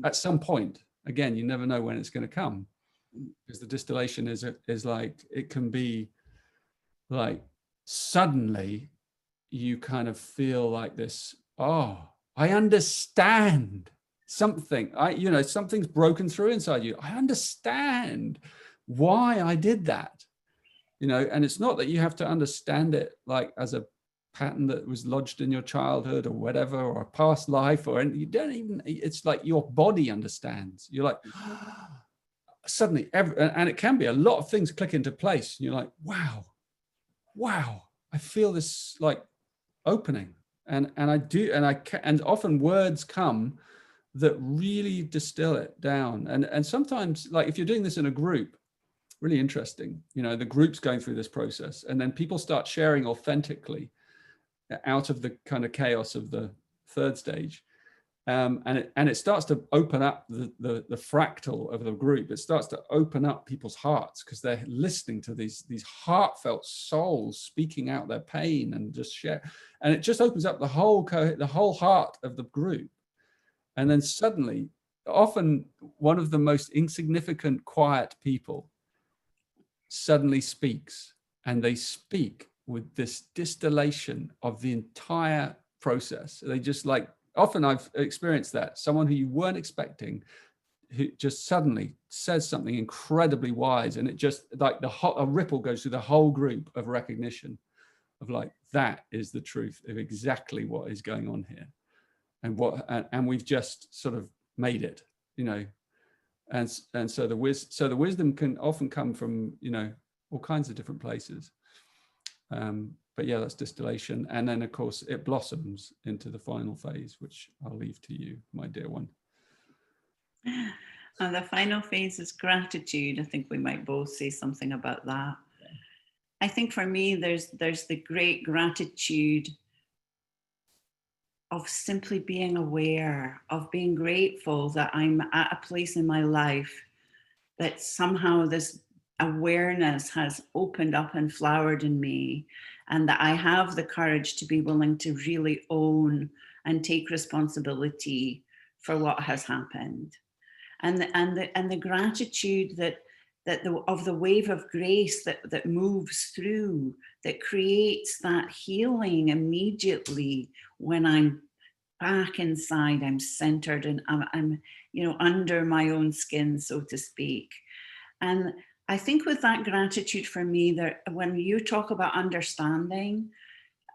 at some point. Again, you never know when it's going to come, because the distillation is like, it can be like suddenly you kind of feel like this, oh, I understand something. Something's broken through inside you. I understand why I did that. And it's not that you have to understand it like as a pattern that was lodged in your childhood or whatever, or a past life, and you don't even, it's like your body understands. You're like, suddenly, and it can be a lot of things click into place. And you're like, wow, I feel this like opening. And I do, and often words come that really distill it down. And sometimes, like if you're doing this in a group, really interesting, the group's going through this process, and then people start sharing authentically out of the kind of chaos of the third stage. And it starts to open up the fractal of the group. It starts to open up people's hearts, because they're listening to these heartfelt souls speaking out their pain and just share. And it just opens up the whole heart of the group. And then suddenly, often one of the most insignificant, quiet people suddenly speaks, and they speak with this distillation of the entire process. They just like, often I've experienced that, someone who you weren't expecting, who just suddenly says something incredibly wise, and it just like a ripple goes through the whole group of recognition of like, that is the truth of exactly what is going on here, and we've just sort of made it, and so the wisdom can often come from all kinds of different places. But yeah, that's distillation. And then of course it blossoms into the final phase, which I'll leave to you, my dear one. And the final phase is gratitude. I think we might both say something about that. I think for me, there's the great gratitude of simply being aware, of being grateful that I'm at a place in my life that somehow this awareness has opened up and flowered in me, and that I have the courage to be willing to really own and take responsibility for what has happened, and the gratitude of the wave of grace that moves through, that creates that healing immediately when I'm back inside, I'm centered, and I'm under my own skin, so to speak. And I think with that gratitude for me, that when you talk about understanding,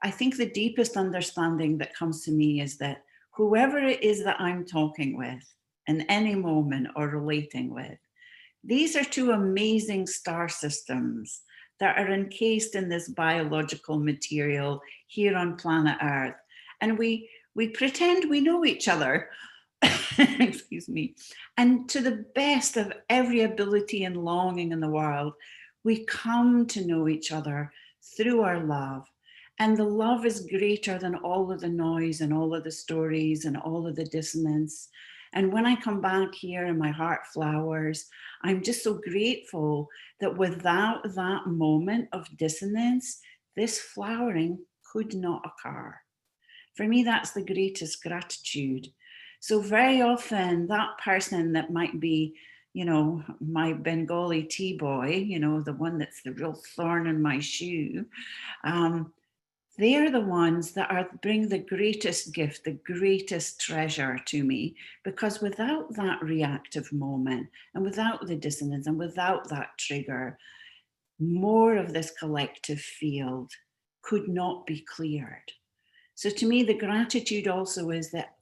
I think the deepest understanding that comes to me is that whoever it is that I'm talking with in any moment or relating with, these are two amazing star systems that are encased in this biological material here on planet Earth. And we pretend we know each other, excuse me, and to the best of every ability and longing in the world, we come to know each other through our love. And the love is greater than all of the noise and all of the stories and all of the dissonance. And when I come back here and my heart flowers, I'm just so grateful that without that moment of dissonance, this flowering could not occur. For me, that's the greatest gratitude. So very often that person that might be, my Bengali tea boy, the one that's the real thorn in my shoe, they're the ones that bring the greatest gift, the greatest treasure to me, because without that reactive moment and without the dissonance and without that trigger, more of this collective field could not be cleared. So to me, the gratitude also is that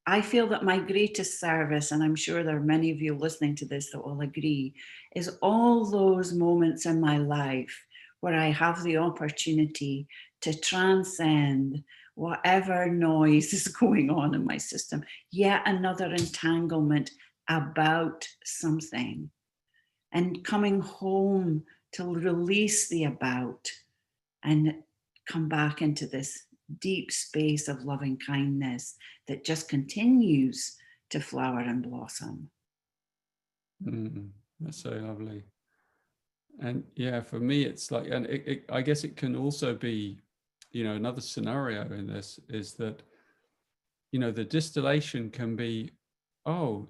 I feel that my greatest service, and I'm sure there are many of you listening to this that will agree, is all those moments in my life where I have the opportunity to transcend whatever noise is going on in my system, yet another entanglement about something, and coming home to release the about and come back into this deep space of loving kindness that just continues to flower and blossom. That's so lovely. And yeah, for me, it's like, and I guess it can also be another scenario in this is that, the distillation can be, oh,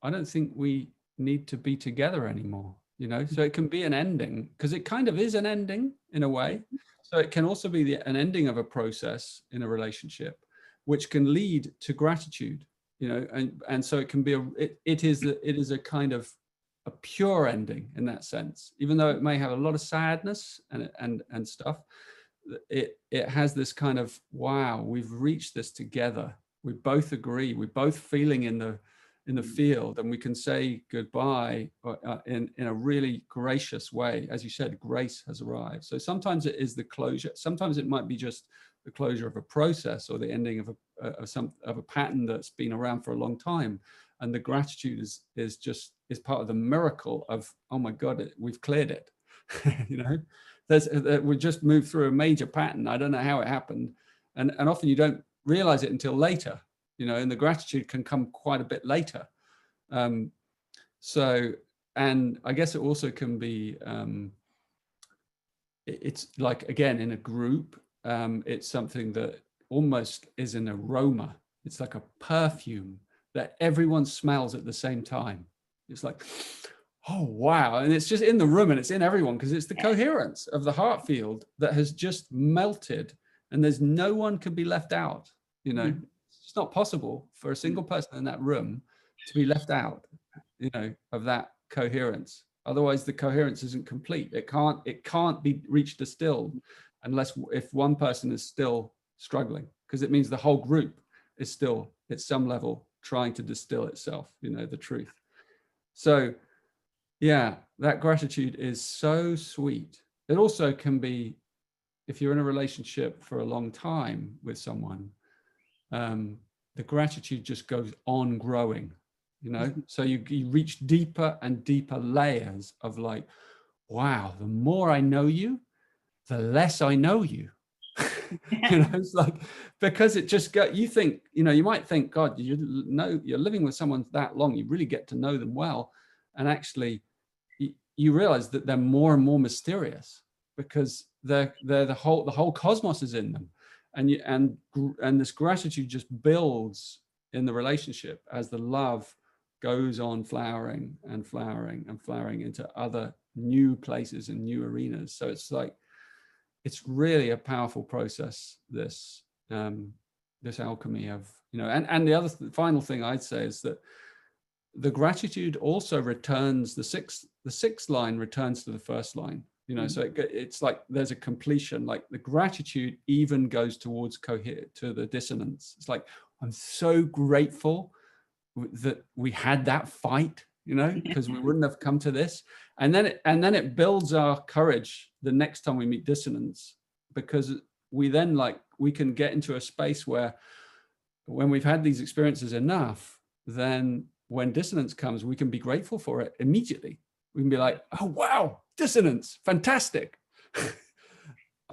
I don't think we need to be together anymore, so it can be an ending, because it kind of is an ending in a way. So it can also be an ending of a process in a relationship, which can lead to gratitude, and so it can be it is a kind of a pure ending in that sense, even though it may have a lot of sadness and stuff. It has this kind of, wow, we've reached this together. We both agree. We're both feeling in the field, and we can say goodbye in a really gracious way. As you said, grace has arrived. So sometimes it is the closure. Sometimes it might be just the closure of a process, or the ending of a pattern that's been around for a long time. And the gratitude is part of the miracle of, oh my God, we've cleared it. We just moved through a major pattern. I don't know how it happened, and often you don't realize it until later, and the gratitude can come quite a bit later. So, and I guess it also can be, it's like, again, in a group, it's something that almost is an aroma. It's like a perfume that everyone smells at the same time. It's like, oh, wow. And it's just in the room, and it's in everyone, because it's the coherence of the heart field that has just melted, and there's no one could be left out. It's not possible for a single person in that room to be left out, of that coherence. Otherwise the coherence isn't complete. It can't be reached distilled if one person is still struggling, because it means the whole group is still at some level trying to distill itself, the truth. So yeah, that gratitude is so sweet. It also can be, if you're in a relationship for a long time with someone, the gratitude just goes on growing, so you reach deeper and deeper layers of like, wow, the more I know you, the less I know you. It's like, because it just you think, you might think, God, you're living with someone that long, you really get to know them well. And actually you realize that they're more and more mysterious, because the whole cosmos is in them. And this gratitude just builds in the relationship as the love goes on flowering and flowering and flowering into other new places and new arenas. So it's like, it's really a powerful process, this alchemy of, and the final thing I'd say is that the gratitude also returns, the sixth line returns to the first line, so it's like there's a completion, like the gratitude even goes towards to the dissonance. It's like, I'm so grateful that we had that fight, because we wouldn't have come to this. And then it builds our courage the next time we meet dissonance, because we then we can get into a space where, when we've had these experiences enough, then when dissonance comes, we can be grateful for it immediately. We can be like, oh, wow, dissonance, fantastic.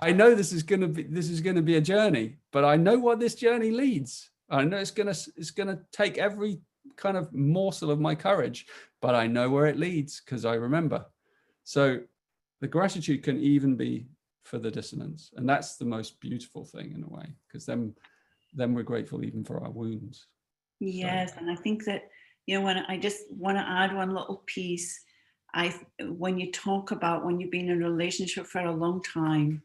I know this is going to be a journey, but I know what this journey leads. I know it's going to take every kind of morsel of my courage, but I know where it leads because I remember. So the gratitude can even be for the dissonance, and that's the most beautiful thing in a way, because then we're grateful even for our wounds. Yes, and I think that, when I just want to add one little piece, when you talk about when you've been in a relationship for a long time,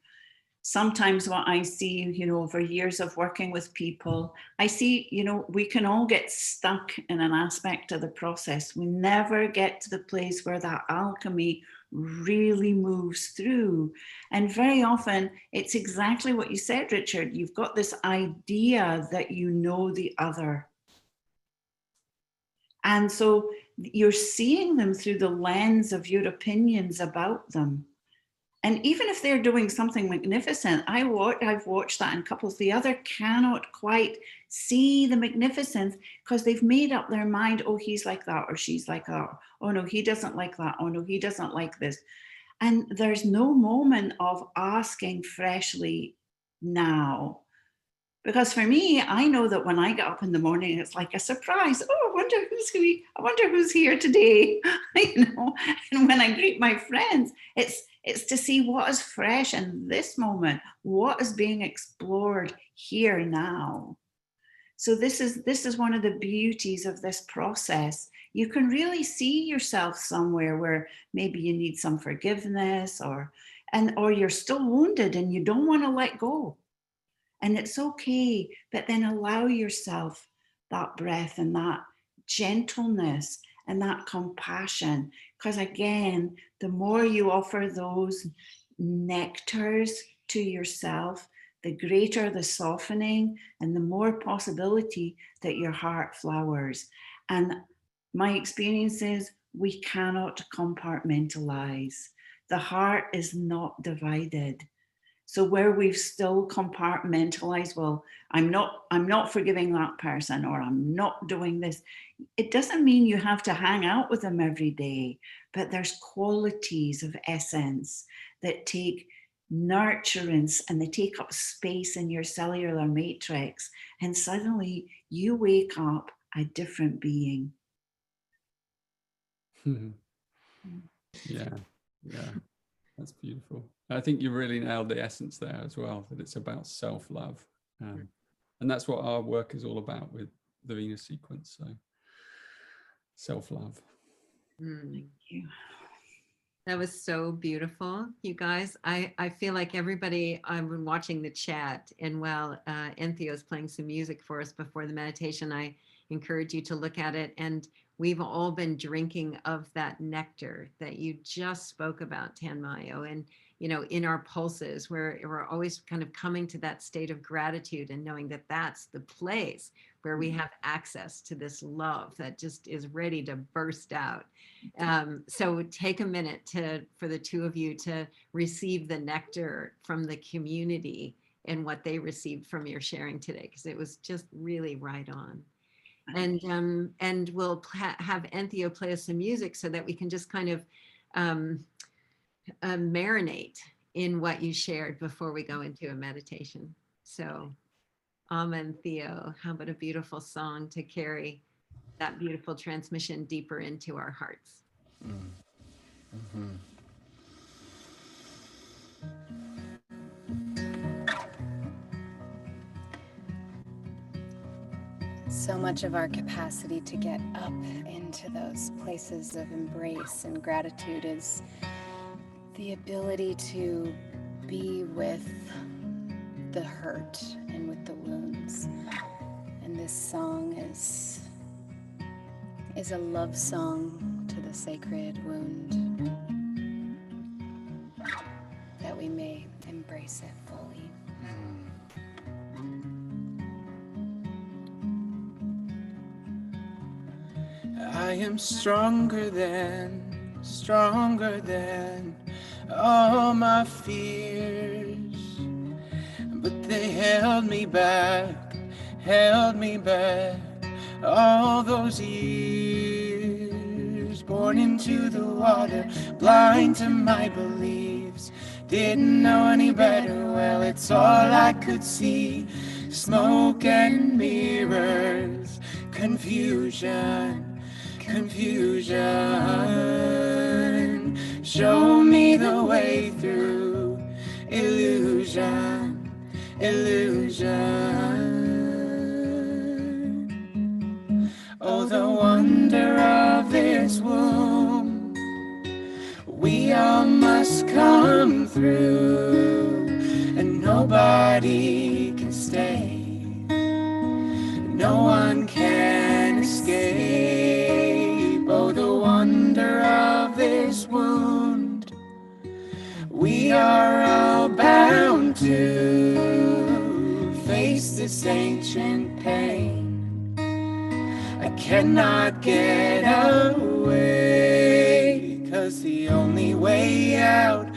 sometimes what I see, over years of working with people, I see, we can all get stuck in an aspect of the process. We never get to the place where that alchemy really moves through. And very often it's exactly what you said, Richard. You've got this idea that you know the other. And so you're seeing them through the lens of your opinions about them. And even if they're doing something magnificent, I've watched that, and couples, the other cannot quite see the magnificence because they've made up their mind, oh, he's like that, or she's like that. Oh, no, he doesn't like that. Oh, no, he doesn't like this. And there's no moment of asking freshly now. Because for me, I know that when I get up in the morning, it's like a surprise. Oh, I wonder who's here today. And when I greet my friends, It's to see what is fresh in this moment, what is being explored here now. So this is one of the beauties of this process. You can really see yourself somewhere where maybe you need some forgiveness, or you're still wounded and you don't want to let go. And it's okay, but then allow yourself that breath and that gentleness and that compassion. Because again, the more you offer those nectars to yourself, the greater the softening and the more possibility that your heart flowers. And my experience is we cannot compartmentalize. The heart is not divided. So where we've still compartmentalized, well, I'm not forgiving that person, or I'm not doing this. It doesn't mean you have to hang out with them every day, but there's qualities of essence that take nurturance and they take up space in your cellular matrix. And suddenly you wake up a different being. Yeah. That's beautiful. I think you really nailed the essence there as well, that it's about self-love. And that's what our work is all about with the Venus sequence. So self-love. Thank you. That was so beautiful, you guys. I feel like everybody, I've been watching the chat, and while Entheo is playing some music for us before the meditation, I encourage you to look at it. And we've all been drinking of that nectar that you just spoke about, Tanmayo. And, you know, in our pulses, we're always kind of coming to that state of gratitude and knowing that that's the place where we have access to this love that just is ready to burst out. So take a minute for the two of you to receive the nectar from the community and what they received from your sharing today, because it was just really right on. And we'll have Entheo play us some music so that we can just kind of marinate in what you shared before we go into a meditation. So Entheo, how about a beautiful song to carry that beautiful transmission deeper into our hearts. So much of our capacity to get up into those places of embrace and gratitude is the ability to be with the hurt and with the wounds. And this song is a love song to the sacred wound, that we may embrace it fully. I am stronger than all my fears, but they held me back all those years. Born into the water, blind to my beliefs, didn't know any better. Well, it's all I could see, smoke and mirrors, confusion. Show me the way through illusion. Oh, the wonder of this womb. We all must come through, and nobody can stay. No one can escape. Oh, the wonder of this wound. We are all bound to face this ancient pain. I cannot get away, 'cause the only way out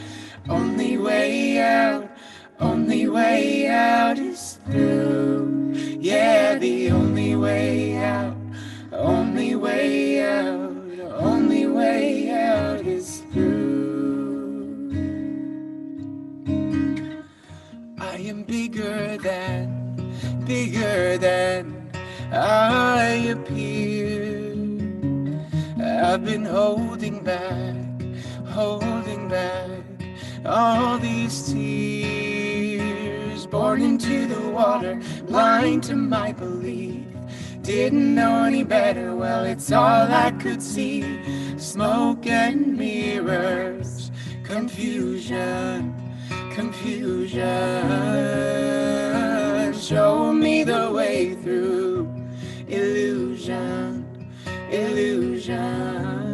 is through. Yeah, the only way out is through. I am bigger than I appear. I've been holding back All these tears born into the water, blind to my belief. Didn't know any better, well, it's all I could see. Smoke and mirrors, confusion, confusion. Show me the way through illusion, illusion.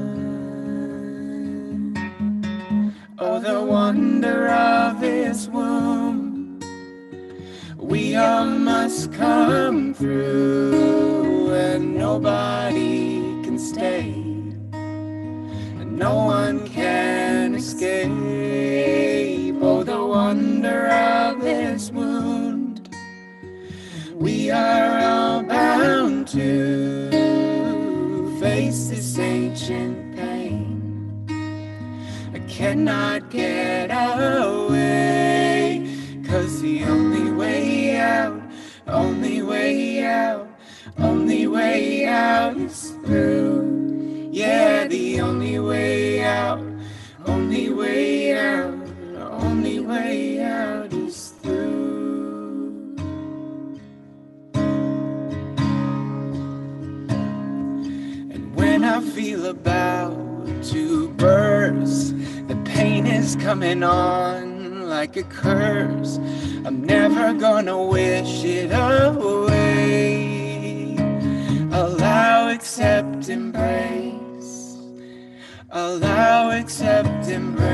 Oh, the wonder of this womb. We all must come through, and nobody can stay, and no one can escape. Oh, the wonder of this wound. We are all bound to face this ancient pain. I cannot get away, 'cause the only way out, only way out, only way out is through. Yeah, the only way out, only way out, only way out is through. And when I feel about to burst, the pain is coming on like a curse. I'm never gonna wish it away. Allow, accept, embrace. Allow, accept, embrace.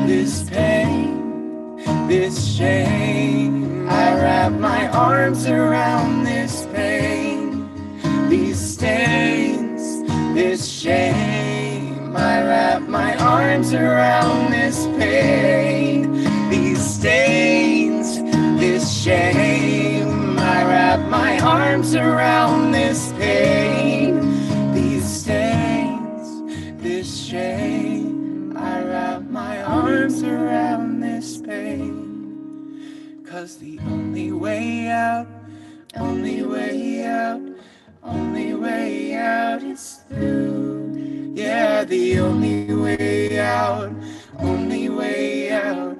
This pain, this shame, I wrap my arms around this pain. These stains, this shame, I wrap my arms around this pain. These stains, this shame, I wrap my arms around this pain. These stains, this shame, I wrap my arms around this pain. 'Cause the only way out, only way out, only way out is through. Yeah, the only way out, only way out,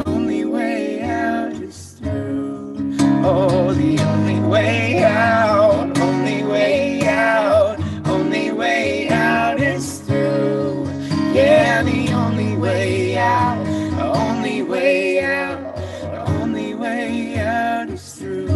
only way out is through. Oh, the only way out, only way out, only way out is through. Yeah, the only way out, only way out, only way out is through.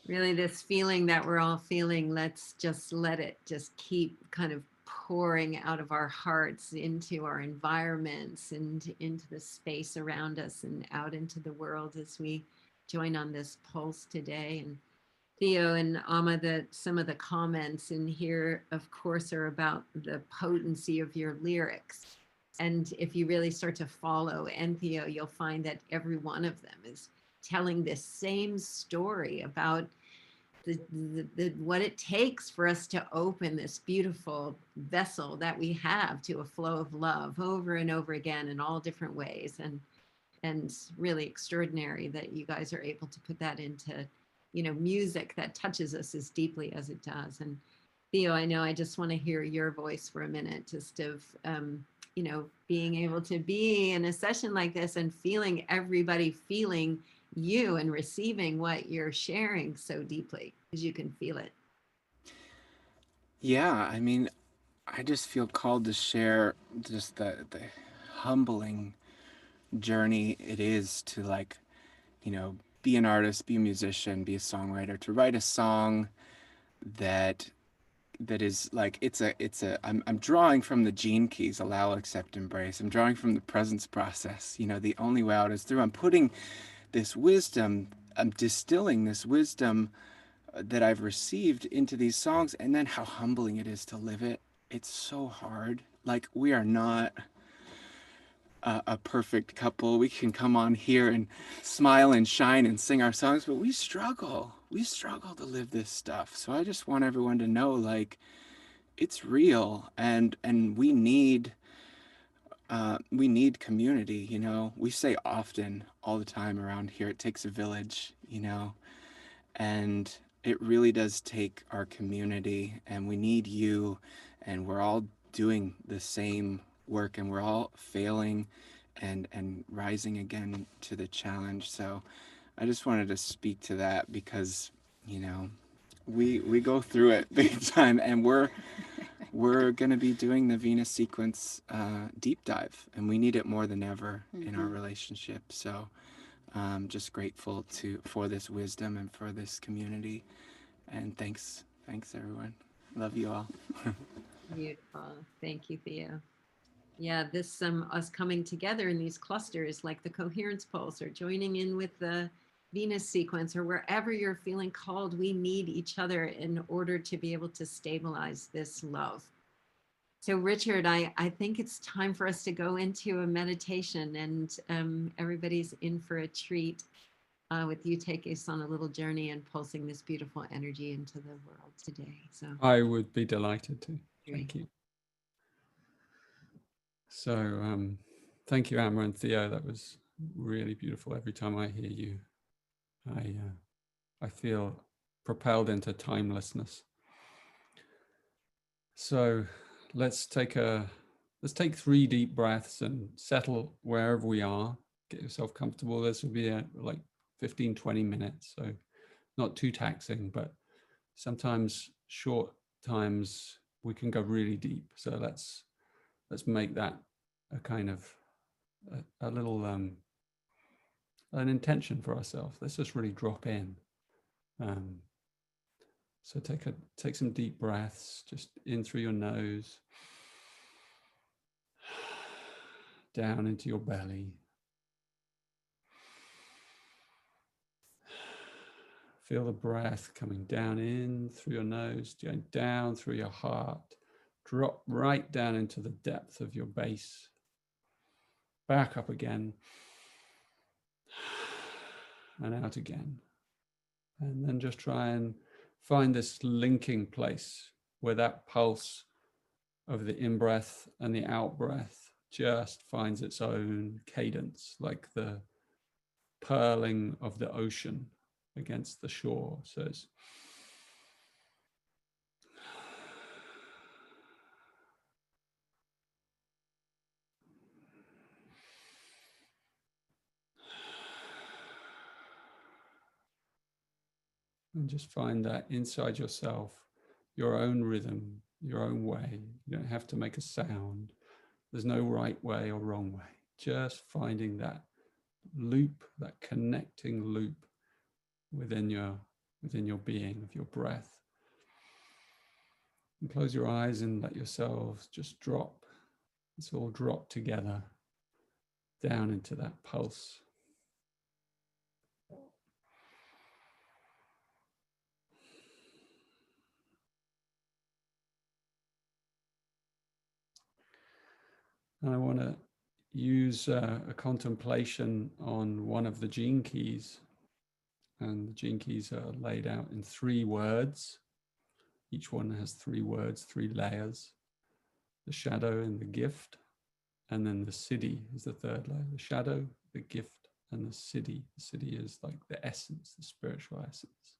Really, this feeling that we're all feeling, let's just let it just keep kind of pouring out of our hearts into our environments and into the space around us and out into the world as we join on this pulse today. And Theo and Amma, some of the comments in here, of course, are about the potency of your lyrics. And if you really start to follow Entheo, you'll find that every one of them is telling this same story about what it takes for us to open this beautiful vessel that we have to a flow of love over and over again in all different ways. And really extraordinary that you guys are able to put that into, music that touches us as deeply as it does. And Theo, I know I just want to hear your voice for a minute, just of, being able to be in a session like this and feeling everybody feeling you and receiving what you're sharing so deeply, because you can feel it. Yeah, I mean, I just feel called to share just the humbling journey it is to, like, be an artist, be a musician, be a songwriter, to write a song that is like, I'm drawing from the gene keys: allow, accept, embrace. I'm drawing from the presence process. The only way out is through. I'm putting this wisdom I'm distilling this wisdom that I've received into these songs, and then how humbling it is to live it. It's so hard. Like, we are not a perfect couple. We can come on here and smile and shine and sing our songs, but we struggle. We struggle to live this stuff. So I just want everyone to know, like, it's real, and we need community. You know, we say often, all the time around here, it takes a village. You know, and it really does take our community, and we need you, and we're all doing the same work, and we're all failing and rising again to the challenge. So I just wanted to speak to that, because, you know, we go through it big time, and we're going to be doing the Venus sequence deep dive, and we need it more than ever in our relationship. So I'm just grateful for this wisdom and for this community. And thanks everyone. Love you all. Beautiful. Thank you, Theo. Yeah, this us coming together in these clusters, like the coherence pulse, or joining in with the Venus sequence, or wherever you're feeling called, we need each other in order to be able to stabilize this love. So Richard, I think it's time for us to go into a meditation, and everybody's in for a treat with you taking us on a little journey and pulsing this beautiful energy into the world today. So I would be delighted to. great. Thank you. So thank you, Amma and Theo. That was really beautiful. Every time I hear you, I feel propelled into timelessness. So let's take 3 deep breaths and settle wherever we are. Get yourself comfortable. This will be like 15-20 minutes, so not too taxing, but sometimes short times we can go really deep. So let's make that a kind of a little an intention for ourselves. Let's just really drop in. So take some deep breaths, just in through your nose, down into your belly. Feel the breath coming down in through your nose, going down through your heart, drop right down into the depth of your base, back up again, and out again. And then just try and find this linking place where that pulse of the in-breath and the out-breath just finds its own cadence, like the purling of the ocean against the shore. So it's and just find that inside yourself, your own rhythm, your own way. You don't have to make a sound. There's no right way or wrong way. Just finding that loop, that connecting loop within your being, of your breath. And close your eyes and let yourselves just drop. It's all drop together down into that pulse. And I want to use a contemplation on one of the gene keys. And the gene keys are laid out in 3 words. Each one has 3 words, 3 layers. The shadow and the gift. And then the siddhi is the 3rd layer. The shadow, the gift, and the siddhi. The siddhi is like the essence, the spiritual essence.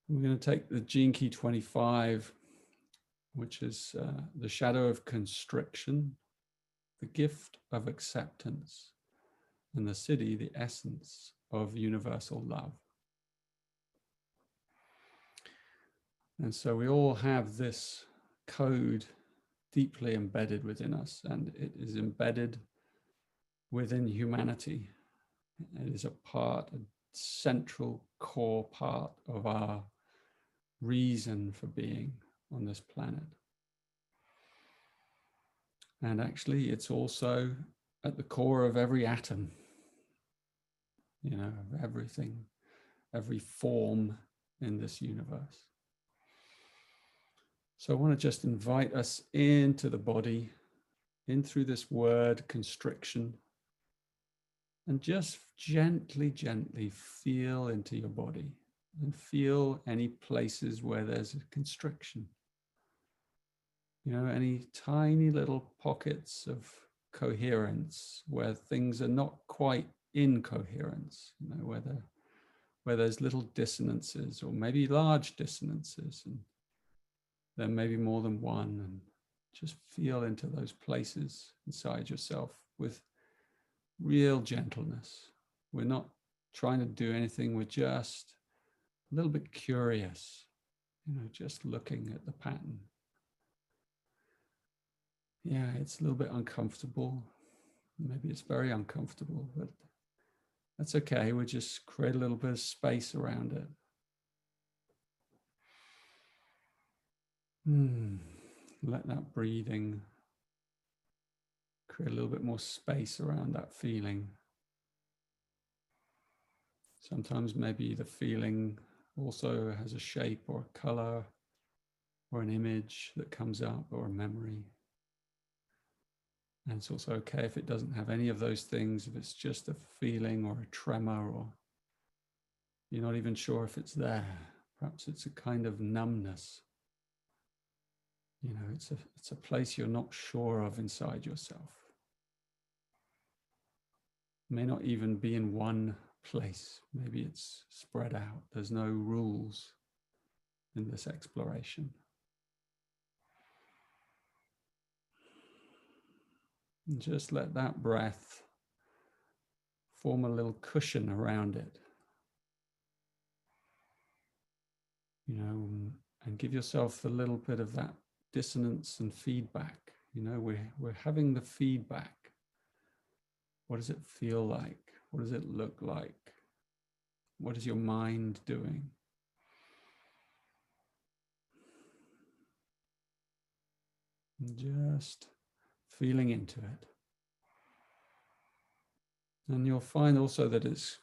We're going to take the gene key 25, which is the shadow of constriction, the gift of acceptance, and the siddhi, the essence of universal love. And so we all have this code deeply embedded within us, and it is embedded within humanity. It is a central core part of our reason for being on this planet. And actually, it's also at the core of every atom. of everything, every form in this universe. So I want to just invite us into the body, in through this word constriction, and just gently, gently feel into your body and feel any places where there's a constriction. Any tiny little pockets of coherence where things are not quite in coherence, where there's little dissonances or maybe large dissonances, and there may be more than one, and just feel into those places inside yourself with real gentleness. We're not trying to do anything, we're just a little bit curious, just looking at the pattern. Yeah, it's a little bit uncomfortable. Maybe it's very uncomfortable, but that's okay. We just create a little bit of space around it. Let that breathing create a little bit more space around that feeling. Sometimes maybe the feeling also has a shape or a color or an image that comes up or a memory. And it's also okay if it doesn't have any of those things, if it's just a feeling or a tremor, or you're not even sure if it's there. Perhaps it's a kind of numbness. It's a place you're not sure of inside yourself. It may not even be in one place. Maybe it's spread out. There's no rules in this exploration. And just let that breath form a little cushion around it. And give yourself a little bit of that dissonance and feedback. We're having the feedback. What does it feel like? What does it look like? What is your mind doing? And just feeling into it. And you'll find also that it's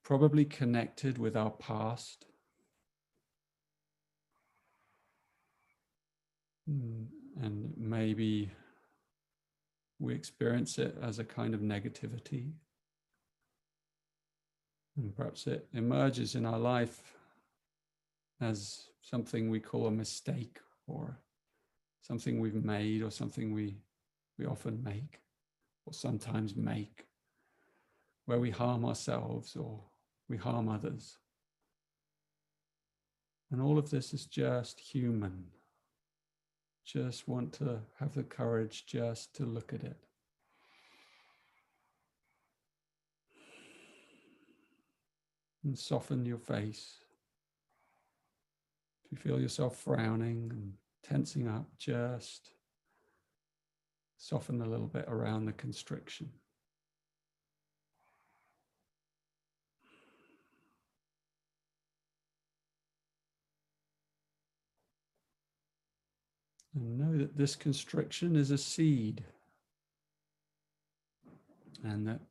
probably connected with our past. And maybe we experience it as a kind of negativity. And perhaps it emerges in our life as something we call a mistake, or something we've made, or something we often make, or sometimes make, where we harm ourselves or we harm others. And all of this is just human. Just want to have the courage just to look at it. And soften your face. If you feel yourself frowning and tensing up, just soften a little bit around the constriction. And know that this constriction is a seed, and that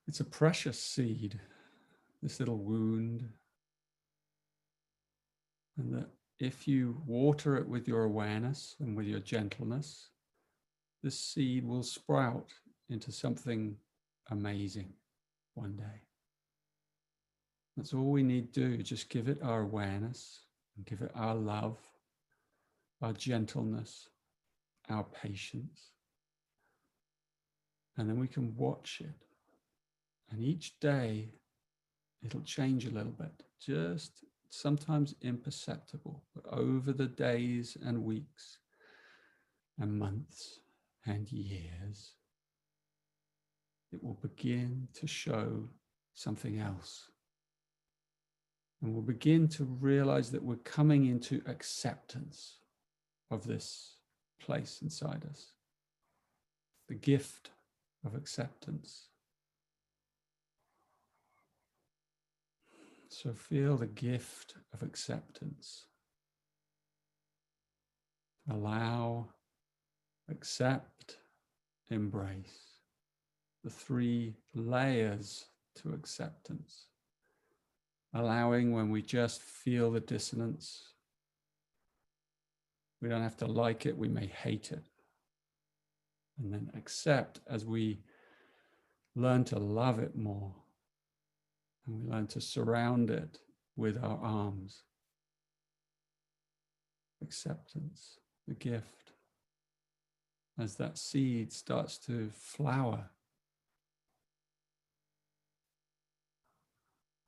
it's a precious seed, this little wound, and that if you water it with your awareness and with your gentleness, this seed will sprout into something amazing one day. That's all we need to do, just give it our awareness, and give it our love, our gentleness, our patience. And then we can watch it. And each day, it'll change a little bit, just sometimes imperceptible, but over the days and weeks and months and years, it will begin to show something else. And we'll begin to realize that we're coming into acceptance of this place inside us, the gift of acceptance. So feel the gift of acceptance. Allow, accept, embrace. The three layers to acceptance. Allowing when we just feel the dissonance. We don't have to like it, we may hate it. And then accept as we learn to love it more. And we learn to surround it with our arms. Acceptance, the gift. As that seed starts to flower.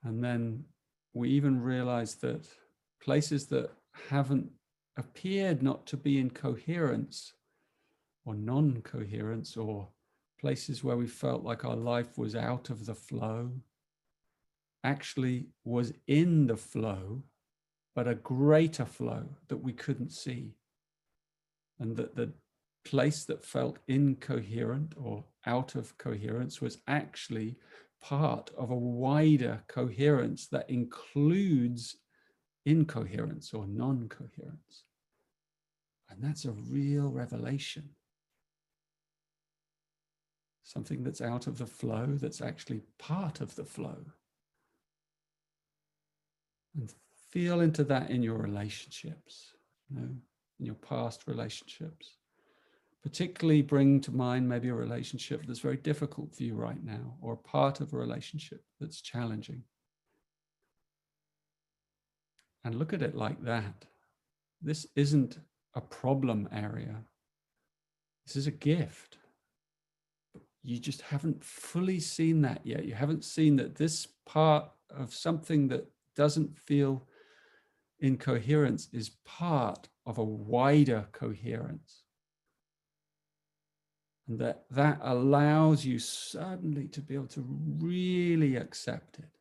And then we even realize that places that haven't appeared not to be in coherence or non-coherence, or places where we felt like our life was out of the flow, actually was in the flow, but a greater flow that we couldn't see. And that the place that felt incoherent or out of coherence was actually part of a wider coherence that includes incoherence or non-coherence. And that's a real revelation. Something that's out of the flow that's actually part of the flow. And feel into that in your relationships, in your past relationships. Particularly bring to mind maybe a relationship that's very difficult for you right now, or a part of a relationship that's challenging. And look at it like that. This isn't a problem area. This is a gift. You just haven't fully seen that yet. You haven't seen that this part of something that doesn't feel in coherence is part of a wider coherence. And that allows you suddenly to be able to really accept it,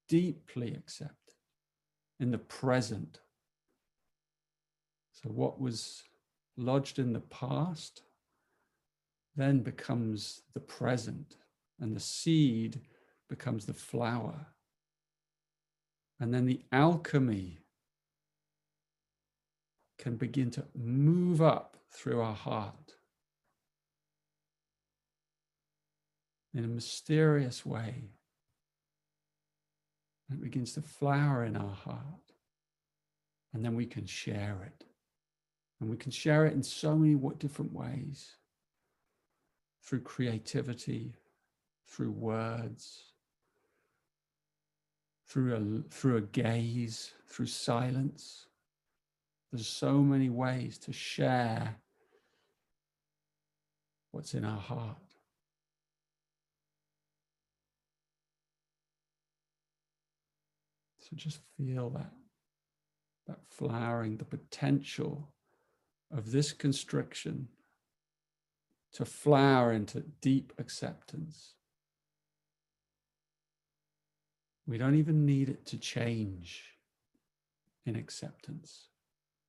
deeply accept it in the present. So what was lodged in the past then becomes the present, and the seed becomes the flower. And then the alchemy can begin to move up through our heart in a mysterious way. It begins to flower in our heart. And then we can share it. And we can share it in so many different ways. Through creativity, through words, through a gaze, through silence. There's so many ways to share what's in our heart. So just feel that flowering, the potential of this constriction to flower into deep acceptance. We don't even need it to change in acceptance,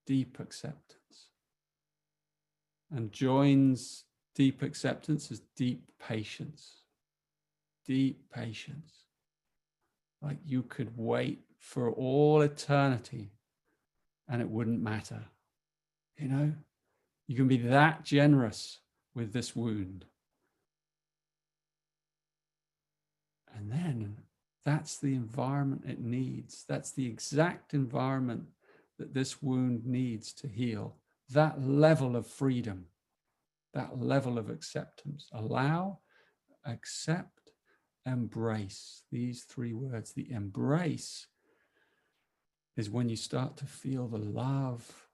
deep acceptance. And joins deep acceptance as deep patience. Deep patience. Like you could wait for all eternity and it wouldn't matter. You can be that generous with this wound. And then that's the environment it needs. That's the exact environment that this wound needs to heal. That level of freedom, that level of acceptance. Allow, accept, embrace. These three words. The embrace is when you start to feel the love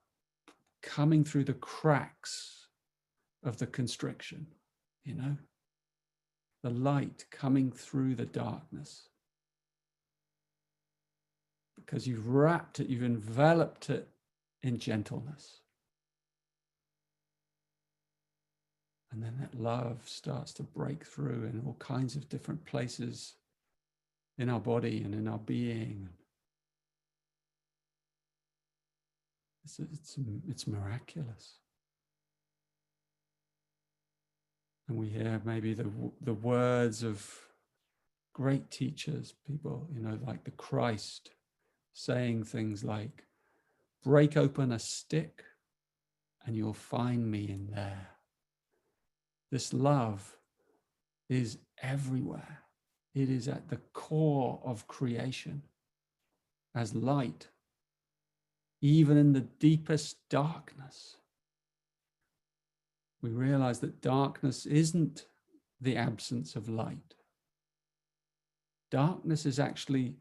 coming through the cracks of the constriction, the light coming through the darkness. Because you've wrapped it, you've enveloped it in gentleness. And then that love starts to break through in all kinds of different places in our body and in our being. It's miraculous. And we hear maybe the words of great teachers, people, like the Christ, saying things like, break open a stick and you'll find me in there. This love is everywhere. It is at the core of creation as light, even in the deepest darkness. We realize that darkness isn't the absence of light. Darkness is actually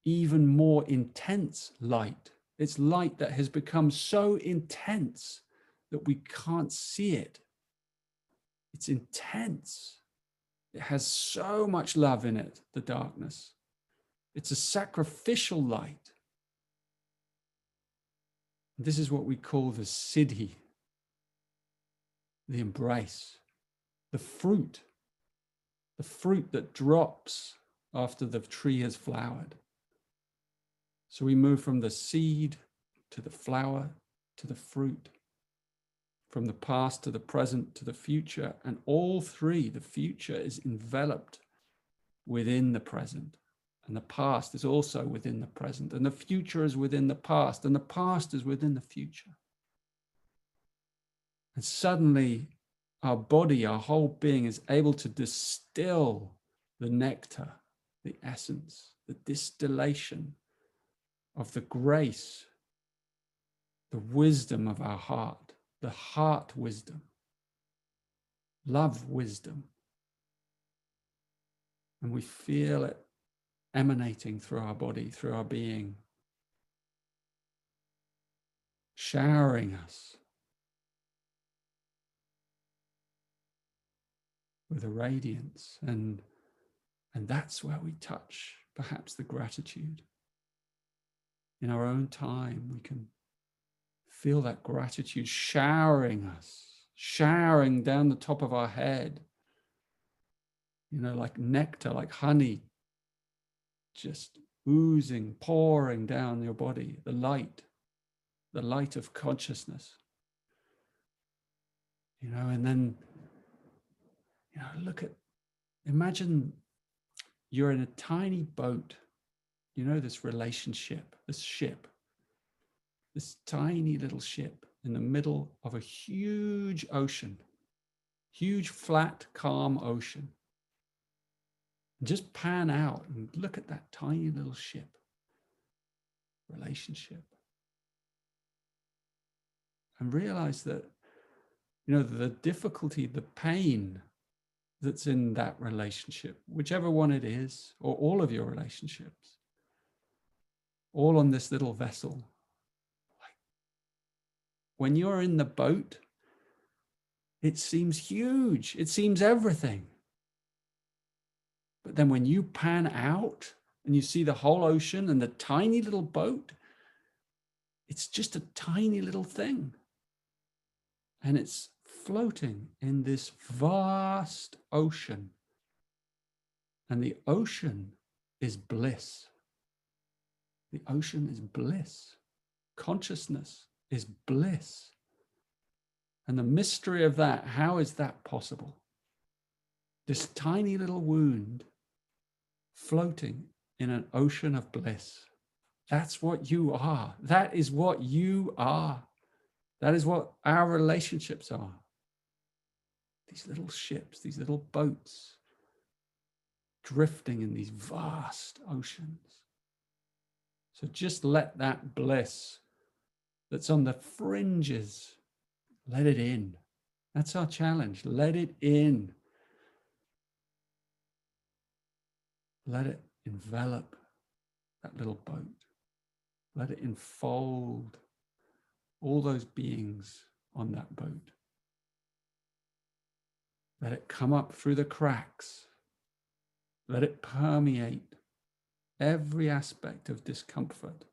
even more intense light. It's light that has become so intense that we can't see it. It's intense. It has so much love in it, the darkness. It's a sacrificial light. This is what we call the siddhi, the embrace, the fruit that drops after the tree has flowered. So we move from the seed to the flower to the fruit, from the past to the present to the future, and all three, the future is enveloped within the present, and the past is also within the present, and the future is within the past, and the past is within the future. And suddenly our body, our whole being is able to distill the nectar, the essence, the distillation of the grace, the wisdom of our heart, the heart wisdom, love wisdom. And we feel it emanating through our body, through our being, showering us with a radiance. And that's where we touch perhaps the gratitude. In our own time, we can feel that gratitude showering us, showering down the top of our head, like nectar, like honey, just oozing, pouring down your body, the light of consciousness. And then, imagine you're in a tiny boat, this relationship, this ship, this tiny little ship in the middle of a huge ocean, huge, flat, calm ocean. And just pan out and look at that tiny little ship, relationship. And realize that, the difficulty, the pain that's in that relationship, whichever one it is, or all of your relationships, all on this little vessel. When you're in the boat, it seems huge. It seems everything. But then when you pan out and you see the whole ocean and the tiny little boat, it's just a tiny little thing. And it's floating in this vast ocean. And the ocean is bliss. The ocean is bliss. Consciousness is bliss. And the mystery of that, how is that possible? This tiny little wound floating in an ocean of bliss. That's what you are. That is what you are. That is what our relationships are. These little ships, these little boats, drifting in these vast oceans. So just let that bliss that's on the fringes, let it in. That's our challenge. Let it in. Let it envelop that little boat. Let it enfold all those beings on that boat. Let it come up through the cracks. Let it permeate every aspect of discomfort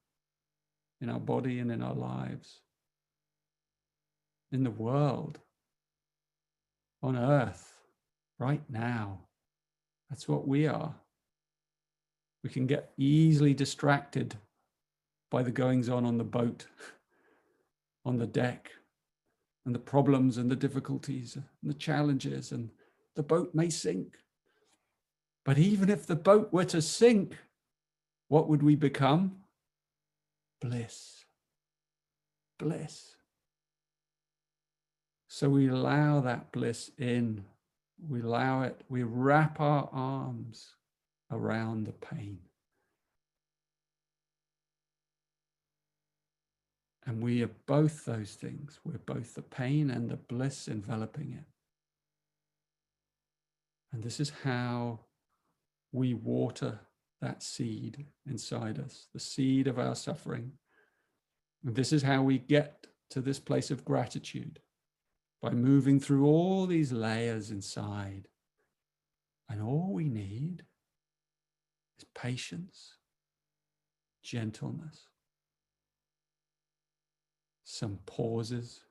in our body and in our lives, in the world, on earth, right now. That's what we are. We can get easily distracted by the goings on the boat, on the deck, and the problems and the difficulties and the challenges, and the boat may sink. But even if the boat were to sink, what would we become? Bliss. Bliss. So we allow that bliss in. We allow it. We wrap our arms around the pain. And we are both those things. We're both the pain and the bliss enveloping it. And this is how we water that seed inside us, the seed of our suffering. And this is how we get to this place of gratitude, by moving through all these layers inside. And all we need is patience, gentleness, some pauses,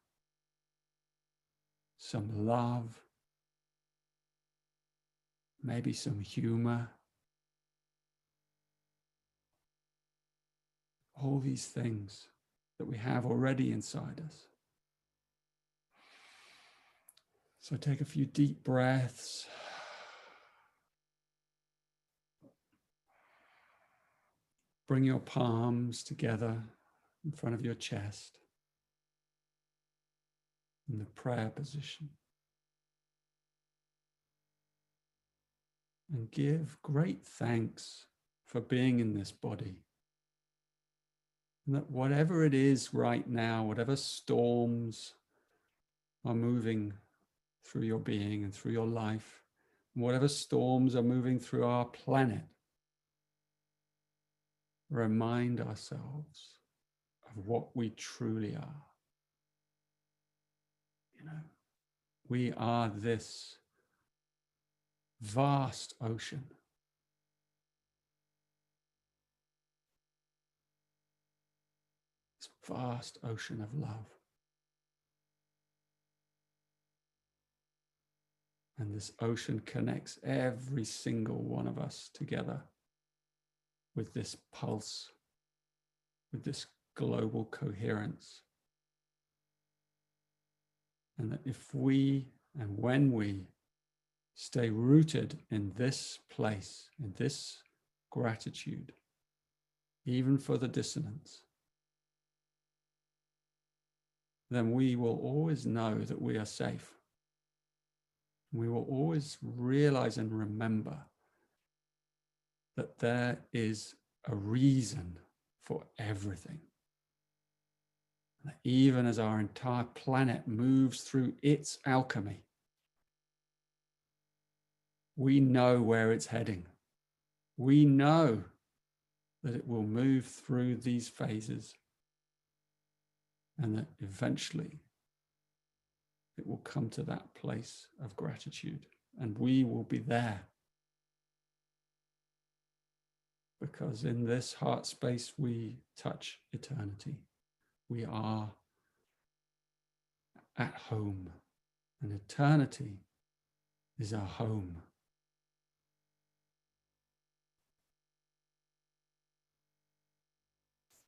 some love, maybe some humor. All these things that we have already inside us. So take a few deep breaths. Bring your palms together in front of your chest in the prayer position. And give great thanks for being in this body. And that whatever it is right now, whatever storms are moving through your being and through your life, and whatever storms are moving through our planet, remind ourselves of what we truly are. You know, we are this vast ocean. This vast ocean of love. And this ocean connects every single one of us together with this pulse, with this global coherence. And that if we and when we stay rooted in this place, in this gratitude, even for the dissonance, then we will always know that we are safe. We will always realize and remember that there is a reason for everything. That even as our entire planet moves through its alchemy, we know where it's heading. We know that it will move through these phases and that eventually it will come to that place of gratitude, and we will be there. Because in this heart space, we touch eternity. We are at home, and eternity is our home.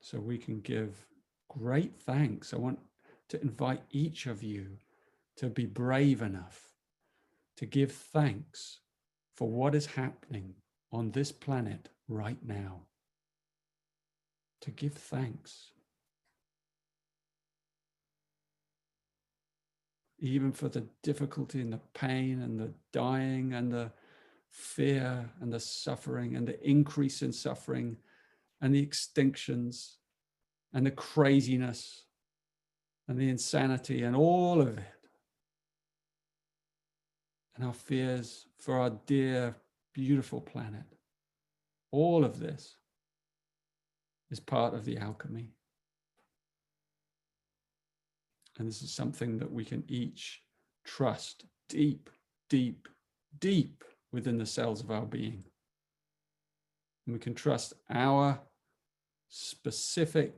So we can give great thanks. I want to invite each of you to be brave enough to give thanks for what is happening on this planet right now. To give thanks. Even for the difficulty and the pain and the dying and the fear and the suffering and the increase in suffering and the extinctions and the craziness and the insanity and all of it. And our fears for our dear, beautiful planet. All of this is part of the alchemy. And this is something that we can each trust deep, deep, deep within the cells of our being. And we can trust our specific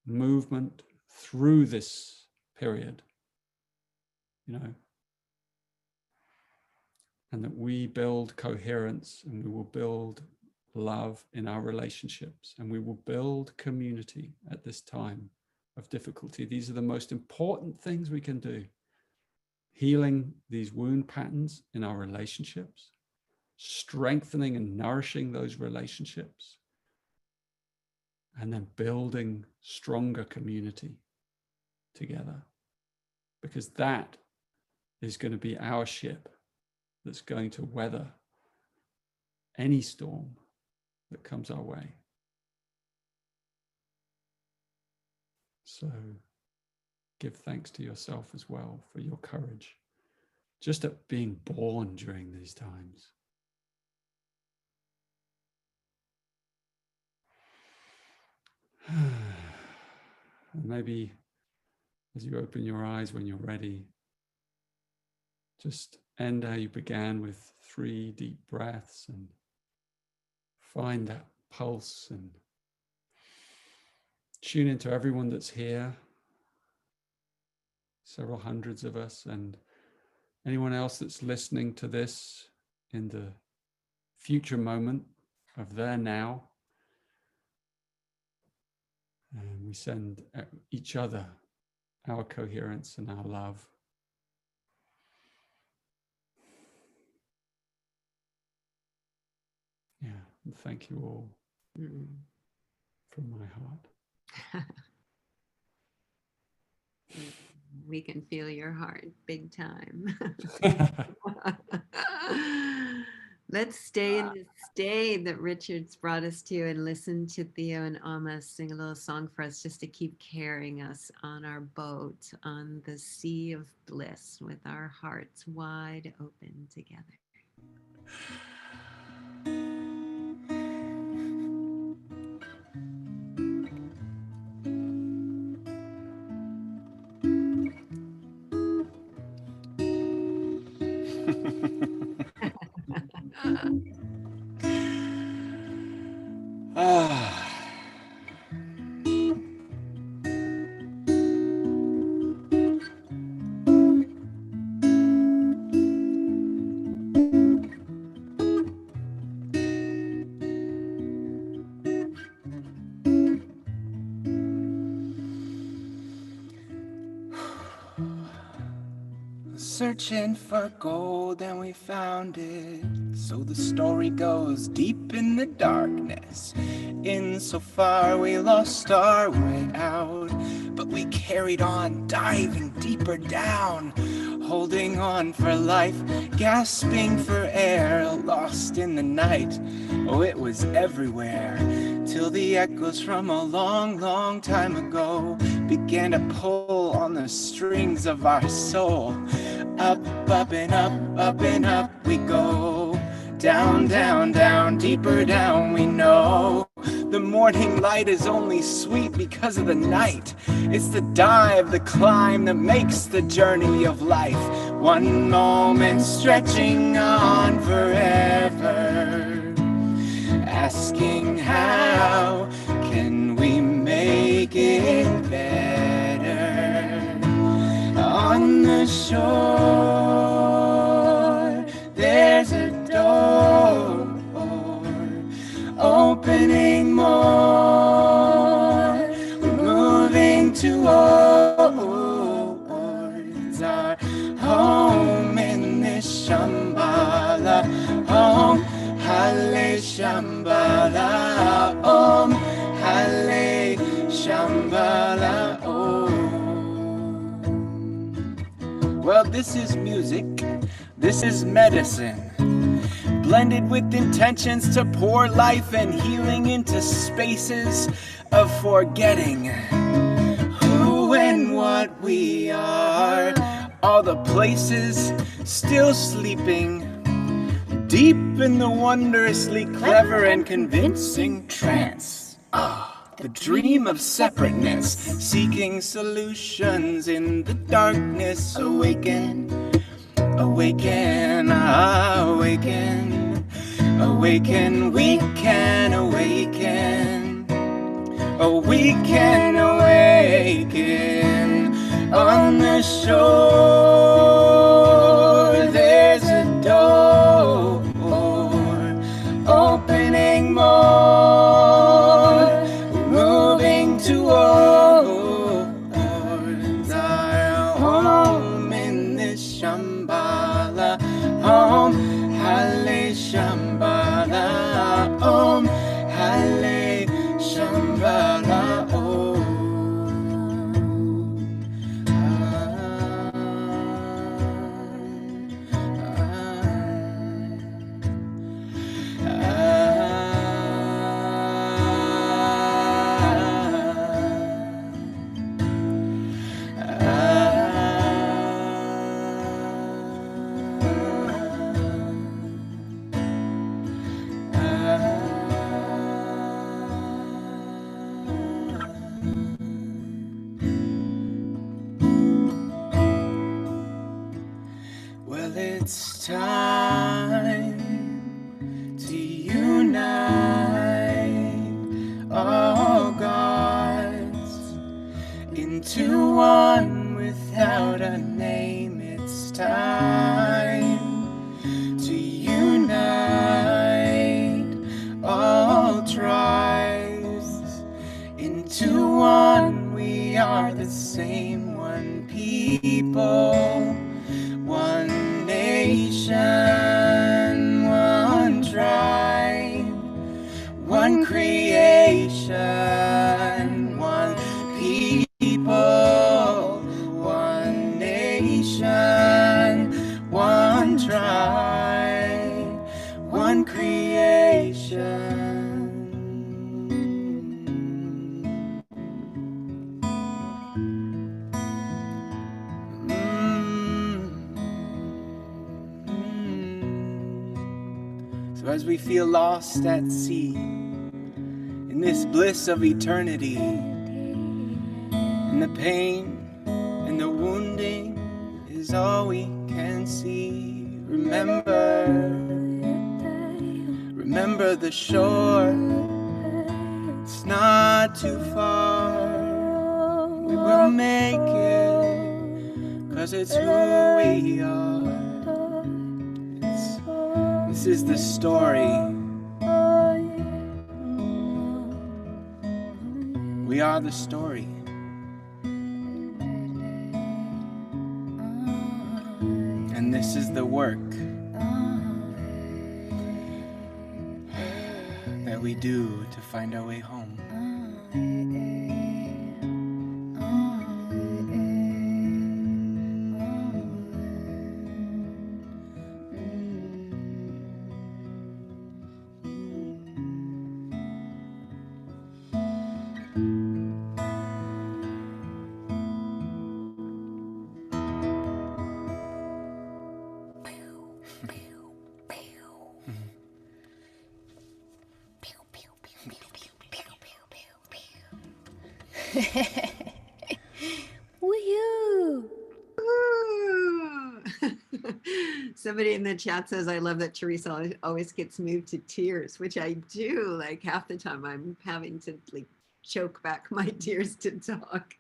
movement through this period, you know, and that we build coherence and we will build love in our relationships and we will build community at this time of difficulty. These are the most important things we can do. Healing these wound patterns in our relationships, strengthening and nourishing those relationships, and then building stronger community together. Because that is going to be our ship that's going to weather any storm that comes our way. So give thanks to yourself as well for your courage, just at being born during these times. And maybe as you open your eyes when you're ready, just end how you began with 3 deep breaths and find that pulse and tune into everyone that's here, several hundreds of us, and anyone else that's listening to this in the future moment of their now. And we send each other our coherence and our love. Yeah, and thank you all from my heart. We can feel your heart big time. Let's stay in the state that Richard's brought us to and listen to Theo and Amma sing a little song for us just to keep carrying us on our boat on the sea of bliss with our hearts wide open together. Searching for gold and we found it. So the story goes, deep in the darkness. Insofar we lost our way out, but we carried on, diving deeper down, holding on for life, gasping for air, lost in the night. Oh, it was everywhere, till the echoes from a long, long time ago began to pull on the strings of our soul. Up, up and up, up and up we go. Down, down, down, deeper down we know. The morning light is only sweet because of the night. It's the dive, the climb that makes the journey of life. One moment stretching on forever. Asking how can we make it better? On the shore, there's a door opening more. We're moving towards our home in this Shambhala home. Hale Shambhala Om. Hale Shambhala Om. Well, this is music, this is medicine, blended with intentions to pour life and healing into spaces of forgetting who and what we are. All the places still sleeping, deep in the wondrously clever and convincing trance. The dream of separateness, seeking solutions in the darkness. Awaken, awaken, awaken, awaken, we can awaken. Oh, we can awaken. On the shore, there's a door opening more. Towards our home in this Shambhala home. Hale Shambhala Om. Hale Shambhala Om. It's time to unite all gods into one without a name. It's time to unite all tribes into one. We are the same, one people, one nation, one tribe, one creation, one people, one nation, one tribe, one creation. So as we feel lost at sea, in this bliss of eternity, and the pain and the wounding is all we can see, remember the shore. It's not too far. We will make it, 'cause it's who we are. This is the story. We are the story. And this is the work that we do to find our way home. Woohoo! Woo! Somebody in the chat says, I love that Teresa always gets moved to tears, which I do. Like half the time I'm having to like choke back my tears to talk.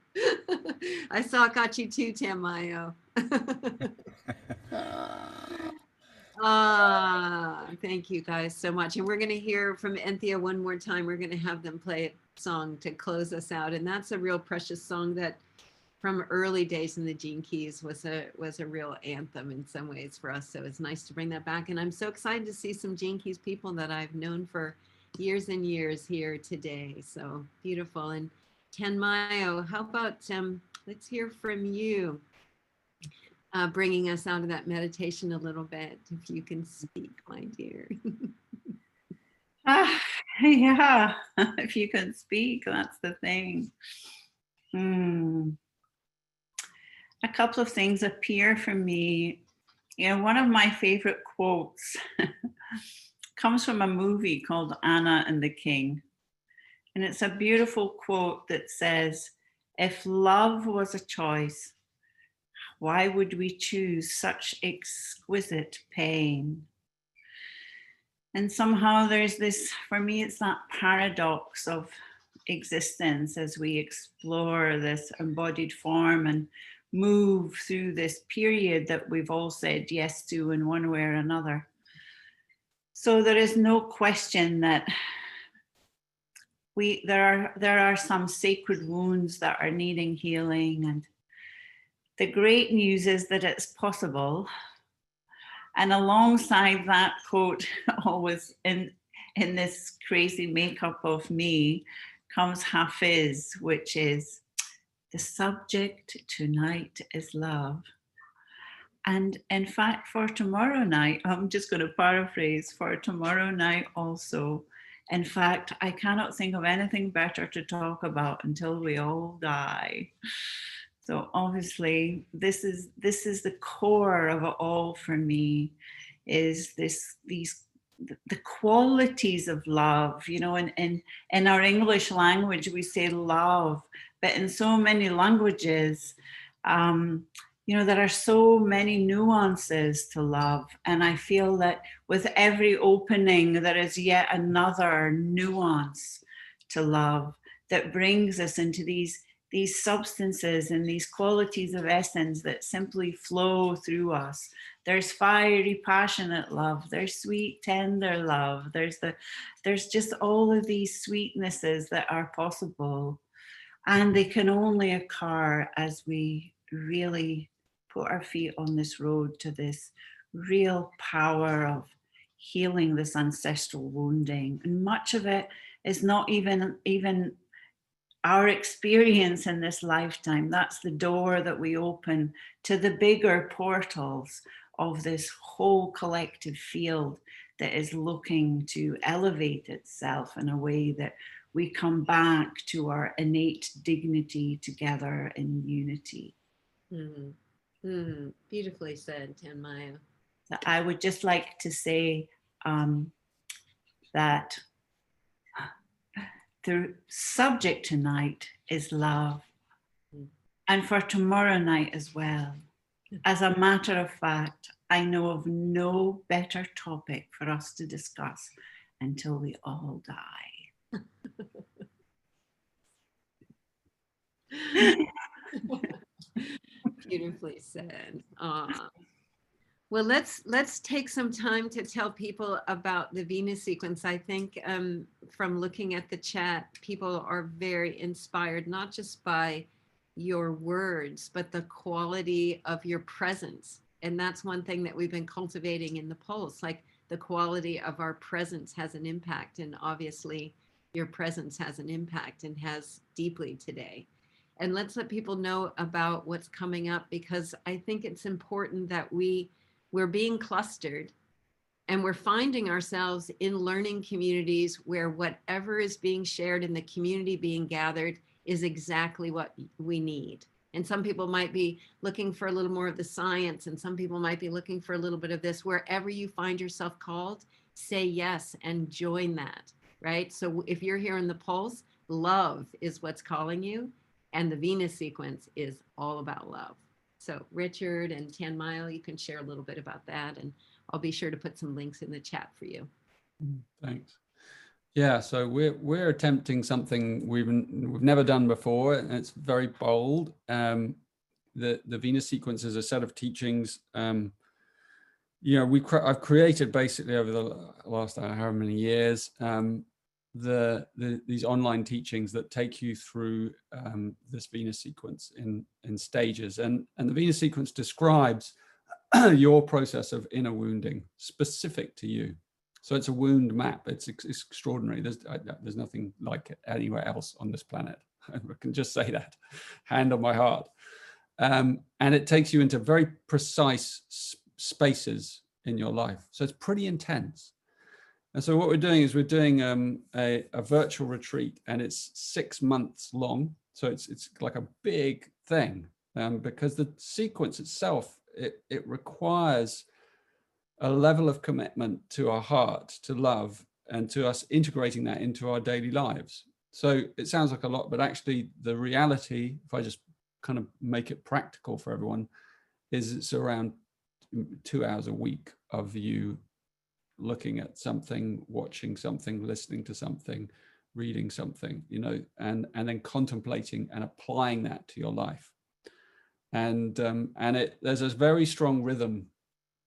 I saw Kachi too, Tanmayo. Thank you guys so much. And we're going to hear from Entheo one more time. We're going to have them play a song to close us out. And that's a real precious song that from early days in the Gene Keys was a real anthem in some ways for us. So it's nice to bring that back. And I'm so excited to see some Gene Keys people that I've known for years and years here today. So beautiful. And Tanmayo, how about let's hear from you, bringing us out of that meditation a little bit, if you can speak, my dear. Yeah, if you can speak, that's the thing. A couple of things appear for me. You know, one of my favorite quotes comes from a movie called Anna and the King. And it's a beautiful quote that says, if love was a choice, why would we choose such exquisite pain? And somehow there's this, for me, it's that paradox of existence as we explore this embodied form and move through this period that we've all said yes to in one way or another. So there is no question that there are some sacred wounds that are needing healing, and the great news is that it's possible. And alongside that quote, always in this crazy makeup of me, comes Hafiz, which is, the subject tonight is love. And in fact, for tomorrow night, I'm just going to paraphrase, for tomorrow night also, in fact, I cannot think of anything better to talk about until we all die. So obviously, this is the core of it all for me, is the qualities of love. You know, in our English language, we say love, but in so many languages, you know, there are so many nuances to love. And I feel that with every opening, there is yet another nuance to love that brings us into these substances and these qualities of essence that simply flow through us. There's fiery, passionate love. There's sweet, tender love. There's just all of these sweetnesses that are possible. And they can only occur as we really put our feet on this road to this real power of healing this ancestral wounding. And much of it is not even our experience in this lifetime. That's the door that we open to the bigger portals of this whole collective field that is looking to elevate itself in a way that we come back to our innate dignity together in unity. Beautifully said, Tanmayo. I would just like to say that the subject tonight is love, and for tomorrow night as well. As a matter of fact, I know of no better topic for us to discuss until we all die. Beautifully said. Well, let's take some time to tell people about the Venus sequence. I think from looking at the chat, people are very inspired, not just by your words, but the quality of your presence. And that's one thing that we've been cultivating in the Pulse, like the quality of our presence has an impact. And obviously your presence has an impact and has deeply today. And let's let people know about what's coming up, because I think it's important that we're being clustered and we're finding ourselves in learning communities where whatever is being shared in the community being gathered is exactly what we need. And some people might be looking for a little more of the science, and some people might be looking for a little bit of this. Wherever you find yourself called, say yes and join that, right? So if you're here in the Pulse, love is what's calling you, and the Venus sequence is all about love. So Richard and Tanmayo, you can share a little bit about that, and I'll be sure to put some links in the chat for you. Thanks. Yeah, so we're attempting something we've never done before, and it's very bold. The Venus sequence is a set of teachings. You know, I've created basically over the last however many years these online teachings that take you through this Venus sequence in stages, and the Venus sequence describes your process of inner wounding specific to you. So it's a wound map. It's extraordinary. There's nothing like it anywhere else on this planet. I can just say that, hand on my heart. And it takes you into very precise spaces in your life. So it's pretty intense. And so what we're doing is we're doing a virtual retreat, and it's 6 months long. So it's like a big thing because the sequence itself, it requires a level of commitment to our heart, to love, and to us integrating that into our daily lives. So it sounds like a lot, but actually the reality, if I just kind of make it practical for everyone, is it's around 2 hours a week of you looking at something, watching something, listening to something, reading something, you know, and then contemplating and applying that to your life. And there's a very strong rhythm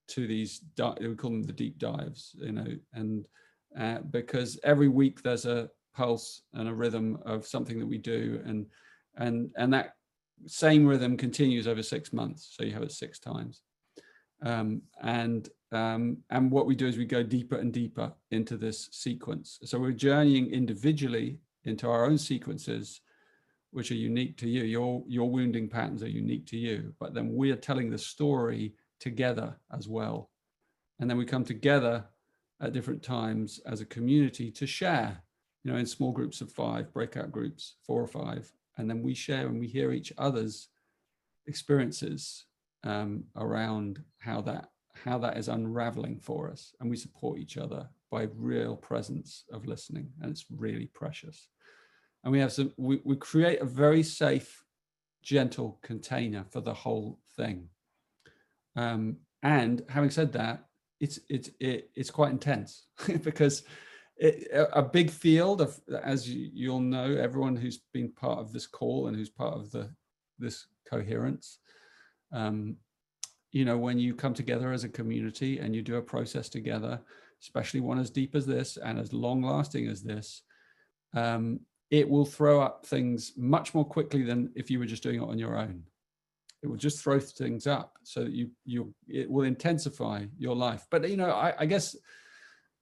to these, we call them the deep dives, you know, and because every week there's a pulse and a rhythm of something that we do, and that same rhythm continues over 6 months, so you have it 6 times. And what we do is we go deeper and deeper into this sequence. So we're journeying individually into our own sequences, which are unique to you. Your wounding patterns are unique to you, but then we are telling the story together as well. And then we come together at different times as a community to share, you know, in small groups of 5, breakout groups, 4 or 5, and then we share and we hear each other's experiences around how that is unraveling for us, and we support each other by real presence of listening, and it's really precious. And we have we create a very safe gentle container for the whole thing. And having said that, it's quite intense because a big field of, as you'll know, everyone who's been part of this call and who's part of this coherence, you know, when you come together as a community and you do a process together, especially one as deep as this and as long lasting as this, it will throw up things much more quickly than if you were just doing it on your own. It will just throw things up so that it will intensify your life. But, you know, I guess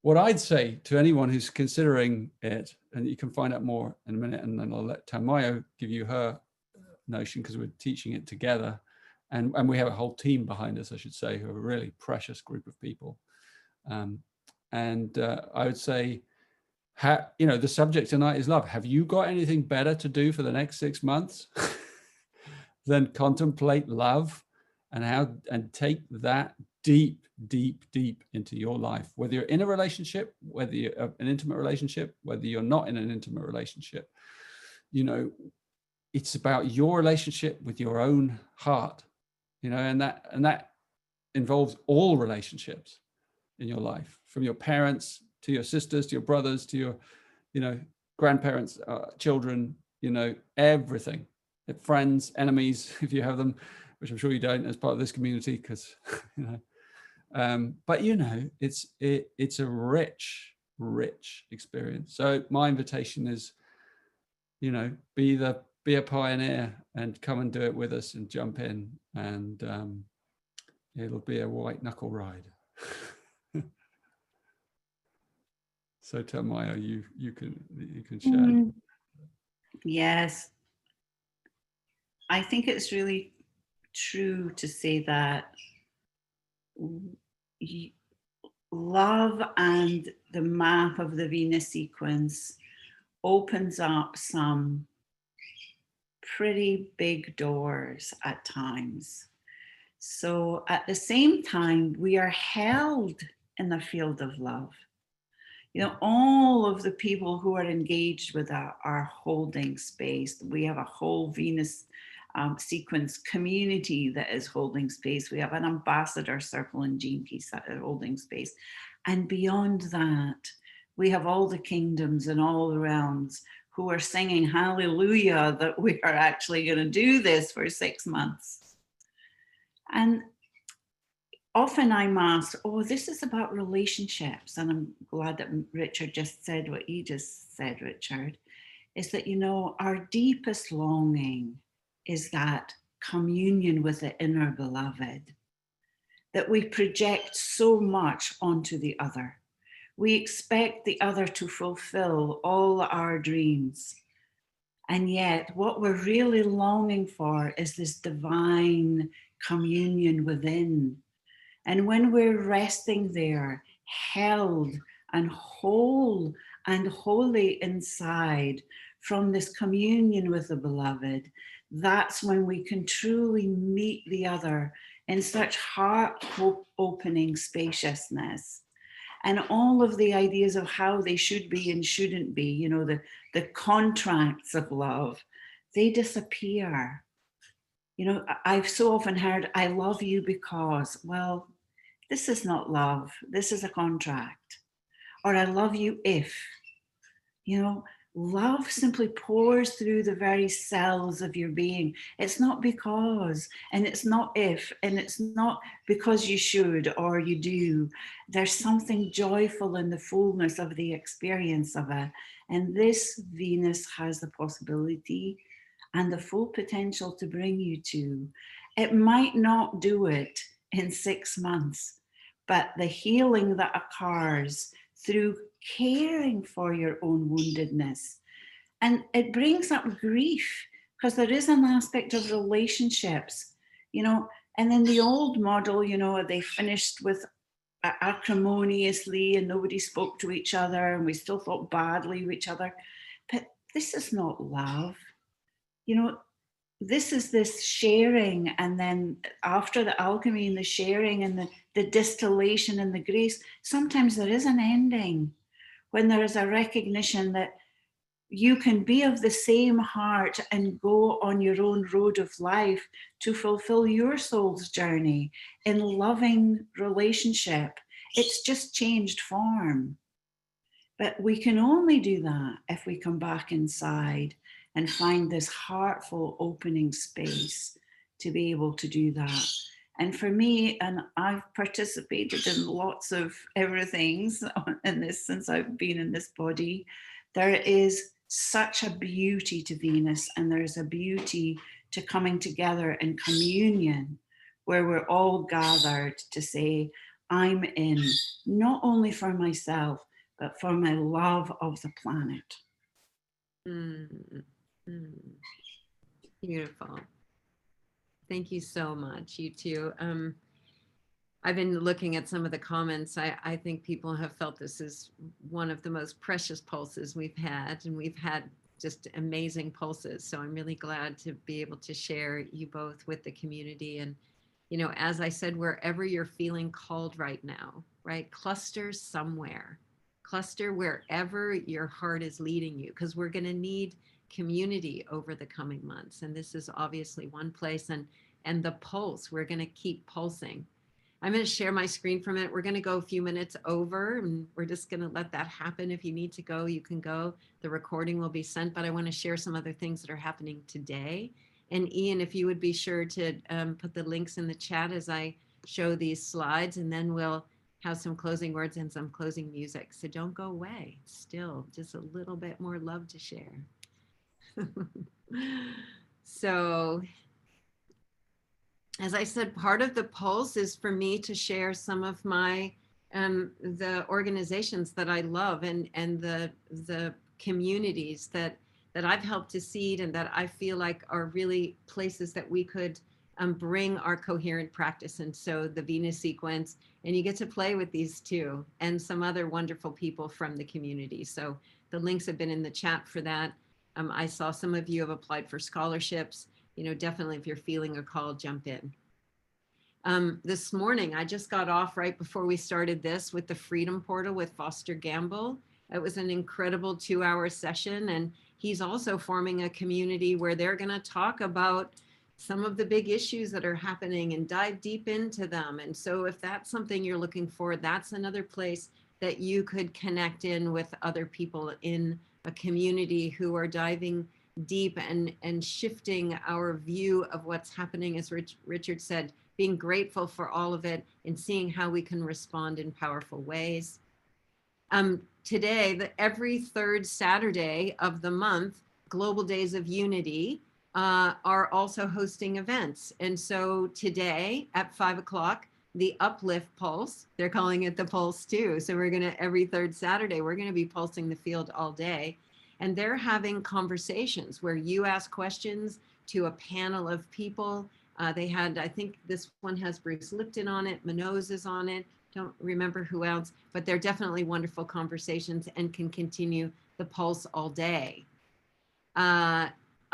what I'd say to anyone who's considering it, and you can find out more in a minute, and then I'll let Tanmayo give you her notion because we're teaching it together. And we have a whole team behind us, I should say, who are a really precious group of people. I would say, you know, the subject tonight is love. Have you got anything better to do for the next 6 months than contemplate love and take that deep, deep, deep into your life? Whether you're in a relationship, whether you're an intimate relationship, whether you're not in an intimate relationship, you know, it's about your relationship with your own heart, you know, and that involves all relationships in your life, from your parents to your sisters, to your brothers, to your, you know, grandparents, children, you know, everything, friends, enemies, if you have them, which I'm sure you don't as part of this community, because, you know, but, you know, it's a rich, rich experience. So my invitation is, you know, be a pioneer and come and do it with us and jump in, and it'll be a white knuckle ride. So Tanmayo, you can share. Yes, I think it's really true to say that love and the map of the Venus sequence opens up some pretty big doors at times. So at the same time, we are held in the field of love. You know, all of the people who are engaged with are holding space. We have a whole Venus sequence community that is holding space. We have an ambassador circle in Gene Keys that are holding space. And beyond that, we have all the kingdoms and all the realms who are singing hallelujah that we are actually going to do this for 6 months. And often I'm asked, oh, this is about relationships. And I'm glad that Richard just said what he just said, Richard, is that, you know, our deepest longing is that communion with the inner beloved, that we project so much onto the other. We expect the other to fulfill all our dreams. And yet what we're really longing for is this divine communion within. And when we're resting there, held and whole and holy inside from this communion with the beloved, that's when we can truly meet the other in such heart-opening spaciousness. And all of the ideas of how they should be and shouldn't be, you know, the contracts of love, they disappear. You know, I've so often heard, I love you because, well, this is not love, this is a contract. Or I love you if, you know, love simply pours through the very cells of your being. It's not because, and it's not if, and it's not because you should or you do. There's something joyful in the fullness of the experience of it. And this Venus has the possibility and the full potential to bring you to. It might not do it in 6 months, but the healing that occurs through caring for your own woundedness. And it brings up grief because there is an aspect of relationships, you know, and in the old model, you know, they finished with acrimoniously and nobody spoke to each other and we still thought badly of each other. But this is not love. You know, this is this sharing, and then after the alchemy and the sharing and the distillation and the grace, sometimes there is an ending when there is a recognition that you can be of the same heart and go on your own road of life to fulfill your soul's journey in loving relationship. It's just changed form. But we can only do that if we come back inside and find this heartful opening space to be able to do that. And for me, and I've participated in lots of everythings in this since I've been in this body, there is such a beauty to Venus, and there's a beauty to coming together in communion where we're all gathered to say, I'm in, not only for myself, but for my love of the planet. Beautiful. Thank you so much, you two. I've been looking at some of the comments. I think people have felt this is one of the most precious pulses we've had, and we've had just amazing pulses. So I'm really glad to be able to share you both with the community. And, you know, as I said, wherever you're feeling called right now, right? Cluster somewhere, cluster wherever your heart is leading you, because we're going to need community over the coming months. And this is obviously one place, and the pulse, we're going to keep pulsing. I'm going to share my screen for a minute. We're going to go a few minutes over, and we're just going to let that happen. If you need to go, you can go. The recording will be sent, but I want to share some other things that are happening today. And Ian, if you would be sure to put the links in the chat as I show these slides, and then we'll have some closing words and some closing music. So don't go away. Still just a little bit more love to share. So, as I said, part of the pulse is for me to share some of my the organizations that I love, and the communities that I've helped to seed, and that I feel like are really places that we could bring our coherent practice. And so the Venus sequence, and you get to play with these too, and some other wonderful people from the community. So the links have been in the chat for that. I saw some of you have applied for scholarships. You know, definitely if you're feeling a call, jump in. This morning, I just got off right before we started this with the Freedom Portal with Foster Gamble. It was an incredible 2-hour session, and he's also forming a community where they're going to talk about some of the big issues that are happening and dive deep into them. And so if that's something you're looking for, that's another place that you could connect in with other people in a community who are diving deep and shifting our view of what's happening, as Richard said, being grateful for all of it and seeing how we can respond in powerful ways. Today, every third Saturday of the month, Global Days of Unity are also hosting events. And so today at 5 o'clock, the Uplift Pulse, they're calling it the Pulse too. So we're going to, every third Saturday, we're going to be pulsing the field all day. And they're having conversations where you ask questions to a panel of people. They had, I think this one has Bruce Lipton on it, Minoz is on it, don't remember who else, but they're definitely wonderful conversations and can continue the pulse all day.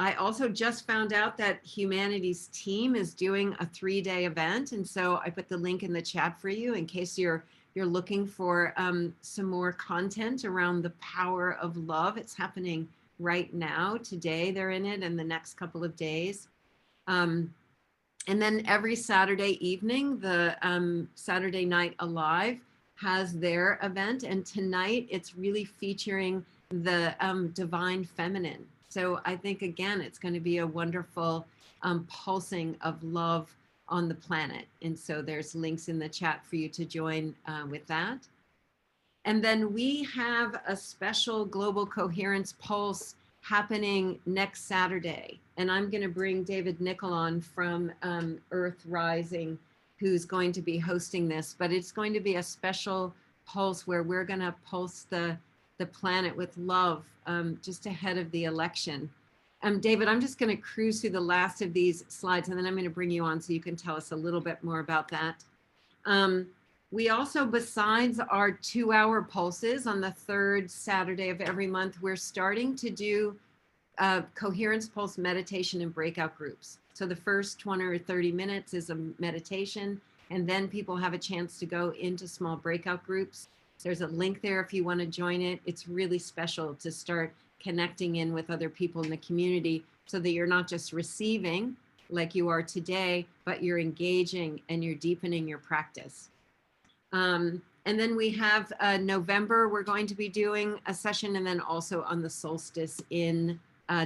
I also just found out that Humanity's team is doing a 3-day event. And so I put the link in the chat for you in case you're looking for some more content around the power of love. It's happening right now. Today they're in it, and the next couple of days. And then every Saturday evening, the Saturday Night Alive has their event. And tonight it's really featuring the divine feminine. So I think, again, it's going to be a wonderful pulsing of love on the planet. And so there's links in the chat for you to join with that. And then we have a special Global Coherence Pulse happening next Saturday. And I'm going to bring David Nickel on from Earth Rising, who's going to be hosting this. But it's going to be a special pulse where we're going to pulse the planet with love just ahead of the election. David, I'm just going to cruise through the last of these slides, and then I'm going to bring you on so you can tell us a little bit more about that. We also, besides our 2-hour pulses on the third Saturday of every month, we're starting to do Coherence Pulse meditation and breakout groups. So the first 20 or 30 minutes is a meditation, and then people have a chance to go into small breakout groups. There's a link there if you want to join it. It's really special to start connecting in with other people in the community so that you're not just receiving like you are today, but you're engaging and you're deepening your practice. And then we have November, we're going to be doing a session, and then also on the solstice in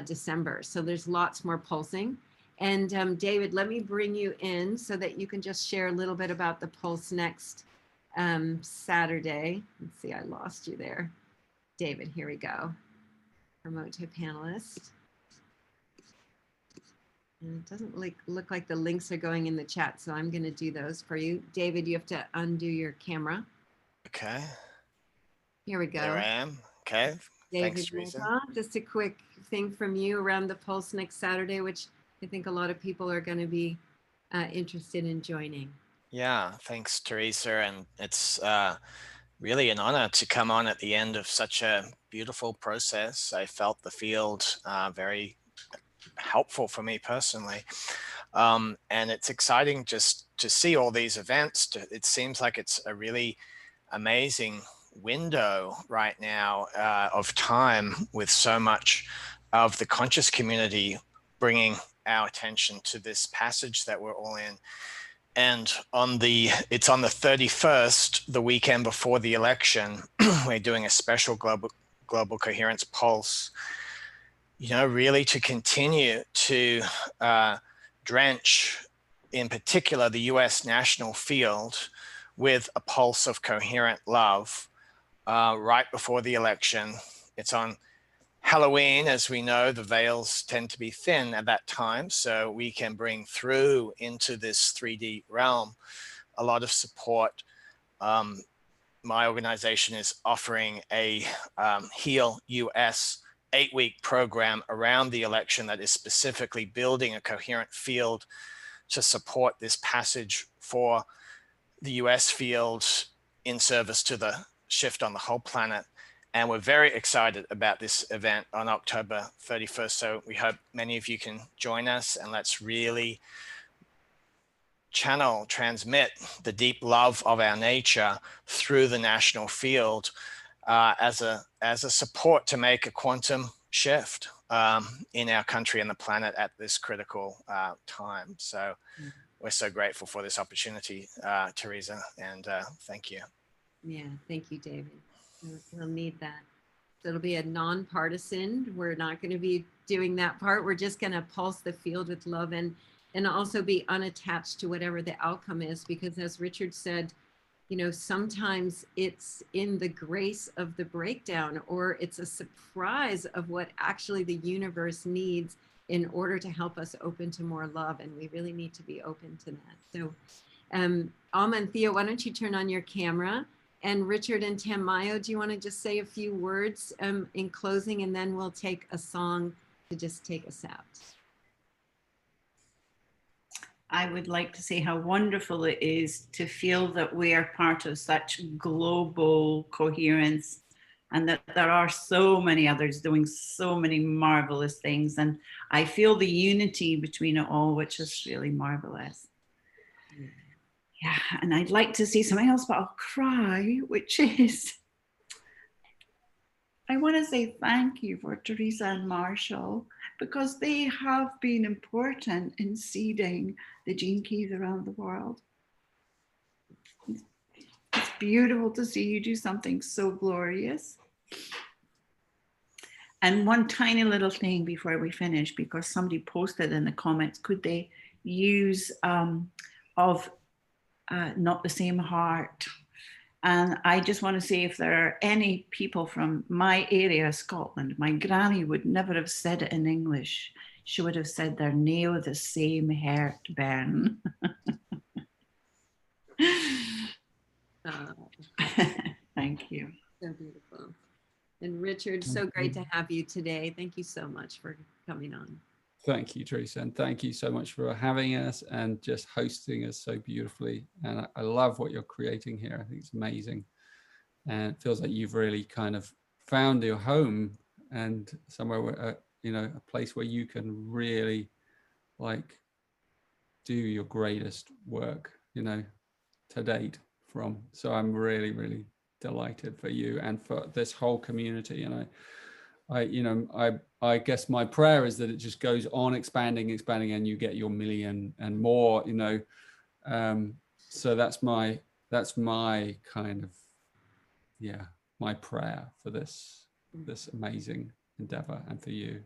December. So there's lots more pulsing. And David, let me bring you in so that you can just share a little bit about the pulse next Saturday. Let's see, I lost you there. David, here we go. Promote to panelist. And it doesn't look like the links are going in the chat, so I'm going to do those for you. David, you have to undo your camera. Okay. Here we go. There I am. Okay. David, Thanks, Teresa. just a quick thing from you around the pulse next Saturday, which I think a lot of people are going to be interested in joining. Yeah, thanks, Teresa. And it's really an honor to come on at the end of such a beautiful process. I felt the field very helpful for me personally. And it's exciting just to see all these events. It seems like it's a really amazing window right now of time, with so much of the conscious community bringing our attention to this passage that we're all in. And it's on the 31st, the weekend before the election. We're doing a special global coherence pulse, really to continue to drench, in particular, the US national field with a pulse of coherent love right before the election. It's on Halloween. As we know, the veils tend to be thin at that time, so we can bring through into this 3D realm a lot of support. My organization is offering a Heal US 8-week program around the election that is specifically building a coherent field to support this passage for the US field in service to the shift on the whole planet. And we're very excited about this event on October 31st. So we hope many of you can join us, and let's really transmit the deep love of our nature through the national field as a support to make a quantum shift in our country and the planet at this critical time. So we're so grateful for this opportunity, Teresa, and thank you. Yeah, thank you, David. We'll need that. So it'll be a nonpartisan. We're not going to be doing that part. We're just going to pulse the field with love and also be unattached to whatever the outcome is, because as Richard said, sometimes it's in the grace of the breakdown, or it's a surprise of what actually the universe needs in order to help us open to more love. And we really need to be open to that. So Alma and Theo, why don't you turn on your camera? And Richard and Tanmayo, do you want to just say a few words in closing, and then we'll take a song to just take us out? I would like to say how wonderful it is to feel that we are part of such global coherence, and that there are so many others doing so many marvelous things. And I feel the unity between it all, which is really marvelous. Yeah, and I'd like to say something else, but I'll cry, which is, I want to say thank you for Teresa and Marshall, because they have been important in seeding the gene keys around the world. It's beautiful to see you do something so glorious. And one tiny little thing before we finish, because somebody posted in the comments, could they use Not the Same Heart? And I just want to say, if there are any people from my area, Scotland, my granny would never have said it in English. She would have said they're near the same heart burn. Thank you. So beautiful. And Richard, so great to have you today. Thank you so much for coming on. Thank you, Teresa, and thank you so much for having us and just hosting us so beautifully. And I love what you're creating here. I think it's amazing. And it feels like you've really kind of found your home, and somewhere where, a place where you can really like do your greatest work, to date from. So I'm really, really delighted for you and for this whole community. And I guess my prayer is that it just goes on expanding, and you get your million and more, so that's my kind of, my prayer for this amazing endeavor and for you.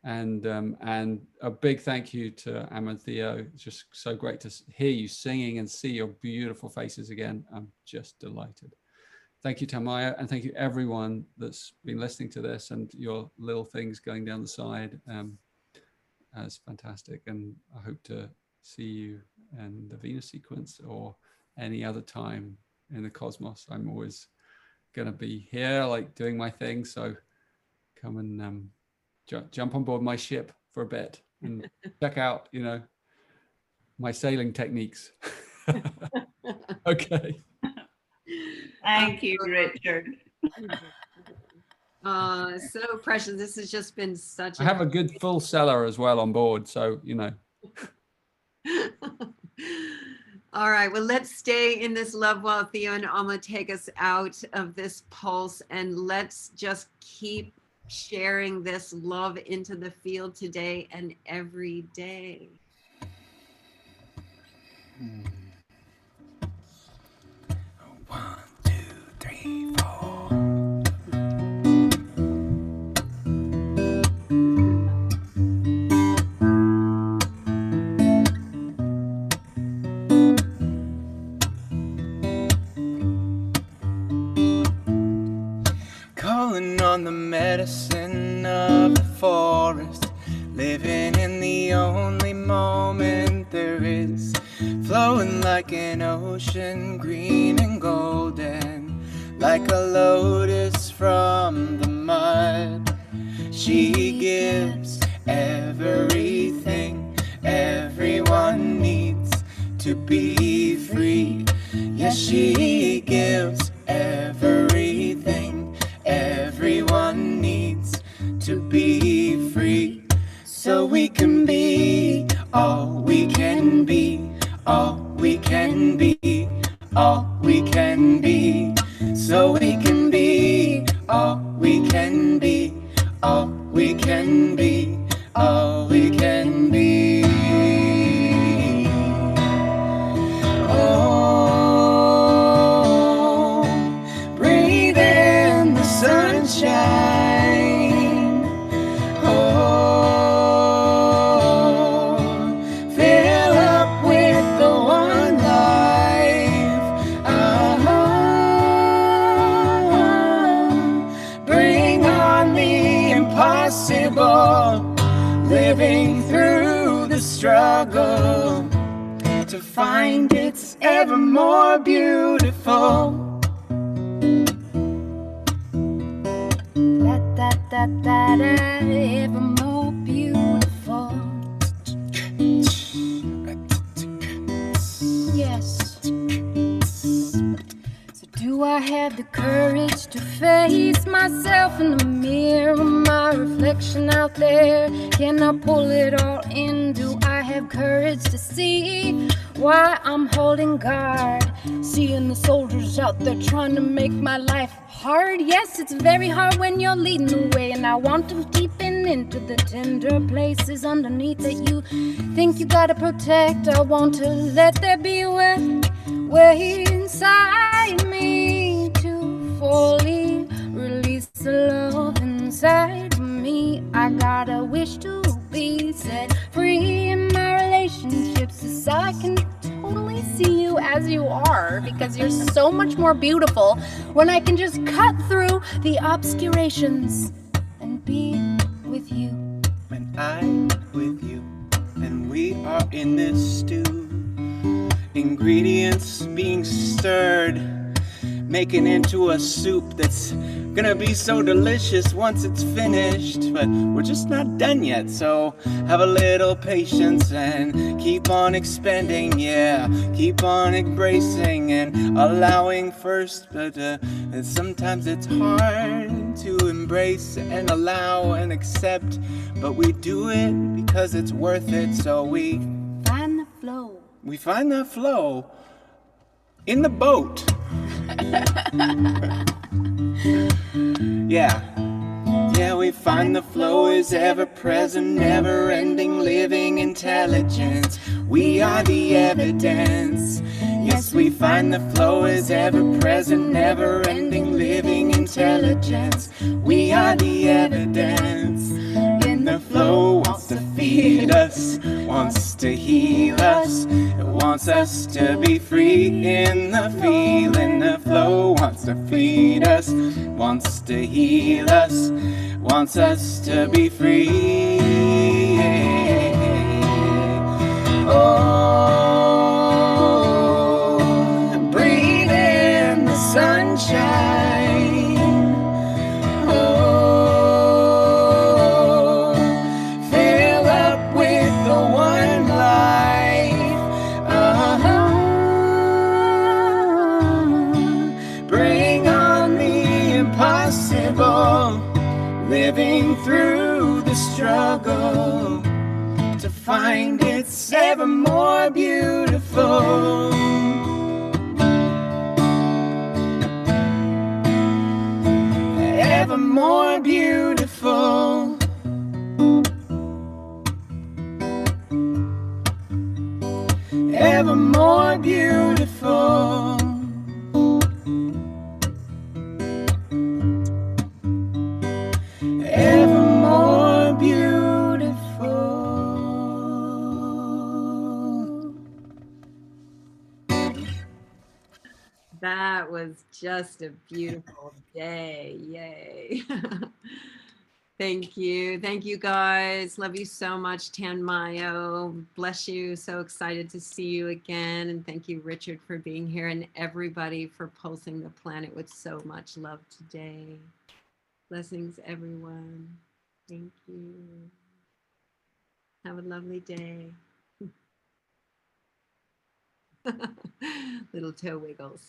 And a big thank you to Entheo. It's just so great to hear you singing and see your beautiful faces again. I'm just delighted. Thank you, Tanmayo, and thank you everyone that's been listening to this, and your little things going down the side. That's fantastic, and I hope to see you in the Venus sequence or any other time in the cosmos. I'm always gonna be here, like doing my thing. So come and jump on board my ship for a bit and check out, my sailing techniques. Okay. Thank you, Richard. So precious. This has just been such I have a good full cellar as well on board, so All right, well, let's stay in this love while Theo and Alma take us out of this pulse, and let's just keep sharing this love into the field today and every day. 1, 2, 3, 4. Calling on the medicine of the forest, living in the only moment there is, flowing like an ocean, green and golden, like a lotus from the mud. She gives everything everyone needs to be free. Yes, she gives everything everyone needs to be free. So we can be all we can be, all we can be, all we can be. So we can be all we can be, all we can be, all we can be. Oh, breathe in the sunshine. Oh, fill up with the one life. Bring on the impossible, living through the struggle to find it's ever more beautiful. Ever more beautiful. Yes. So do I have the courage to face myself in the mirror, my reflection out there? Can I pull it all in? Do I have courage to see why I'm holding guard? Seeing the soldiers out there trying to make my life hard. Yes, it's very hard when you're leading the way, and I want to deepen into the tender places underneath that you think you gotta protect. I want to let there be a way inside me to fully release the love inside me. I got a wish to be set free in my relationships, so I can totally see you as you are, because you're so much more beautiful when I can just cut through the obscurations and be with you. When I'm with you, and we are in this stew, ingredients being stirred, making into a soup that's gonna be so delicious once it's finished. But we're just not done yet, so have a little patience and keep on expanding. Yeah, keep on embracing and allowing first. But and sometimes it's hard to embrace and allow and accept, but we do it because it's worth it. So we find the flow. We find that flow in the boat. Yeah. we find the flow is ever present, never ending, living intelligence. We are the evidence. Yes, we find the flow is ever present, never ending, living intelligence. We are the evidence. And the flow wants to feed us, wants to heal us. It wants us to be free in the feeling. The flow wants to feed us, wants to heal us, wants us to be free. Oh, breathe in the sunshine. Oh, fill up with the one life. Bring on the impossible, living through the struggle to find it's ever more beautiful. Ever more beautiful. Ever more beautiful. Ever more beautiful. That was just a beautiful day. Yay. Thank you. Thank you, guys. Love you so much, Tanmayo. Bless you. So excited to see you again. And thank you, Richard, for being here, and everybody for pulsing the planet with so much love today. Blessings, everyone. Thank you. Have a lovely day. Little toe wiggles.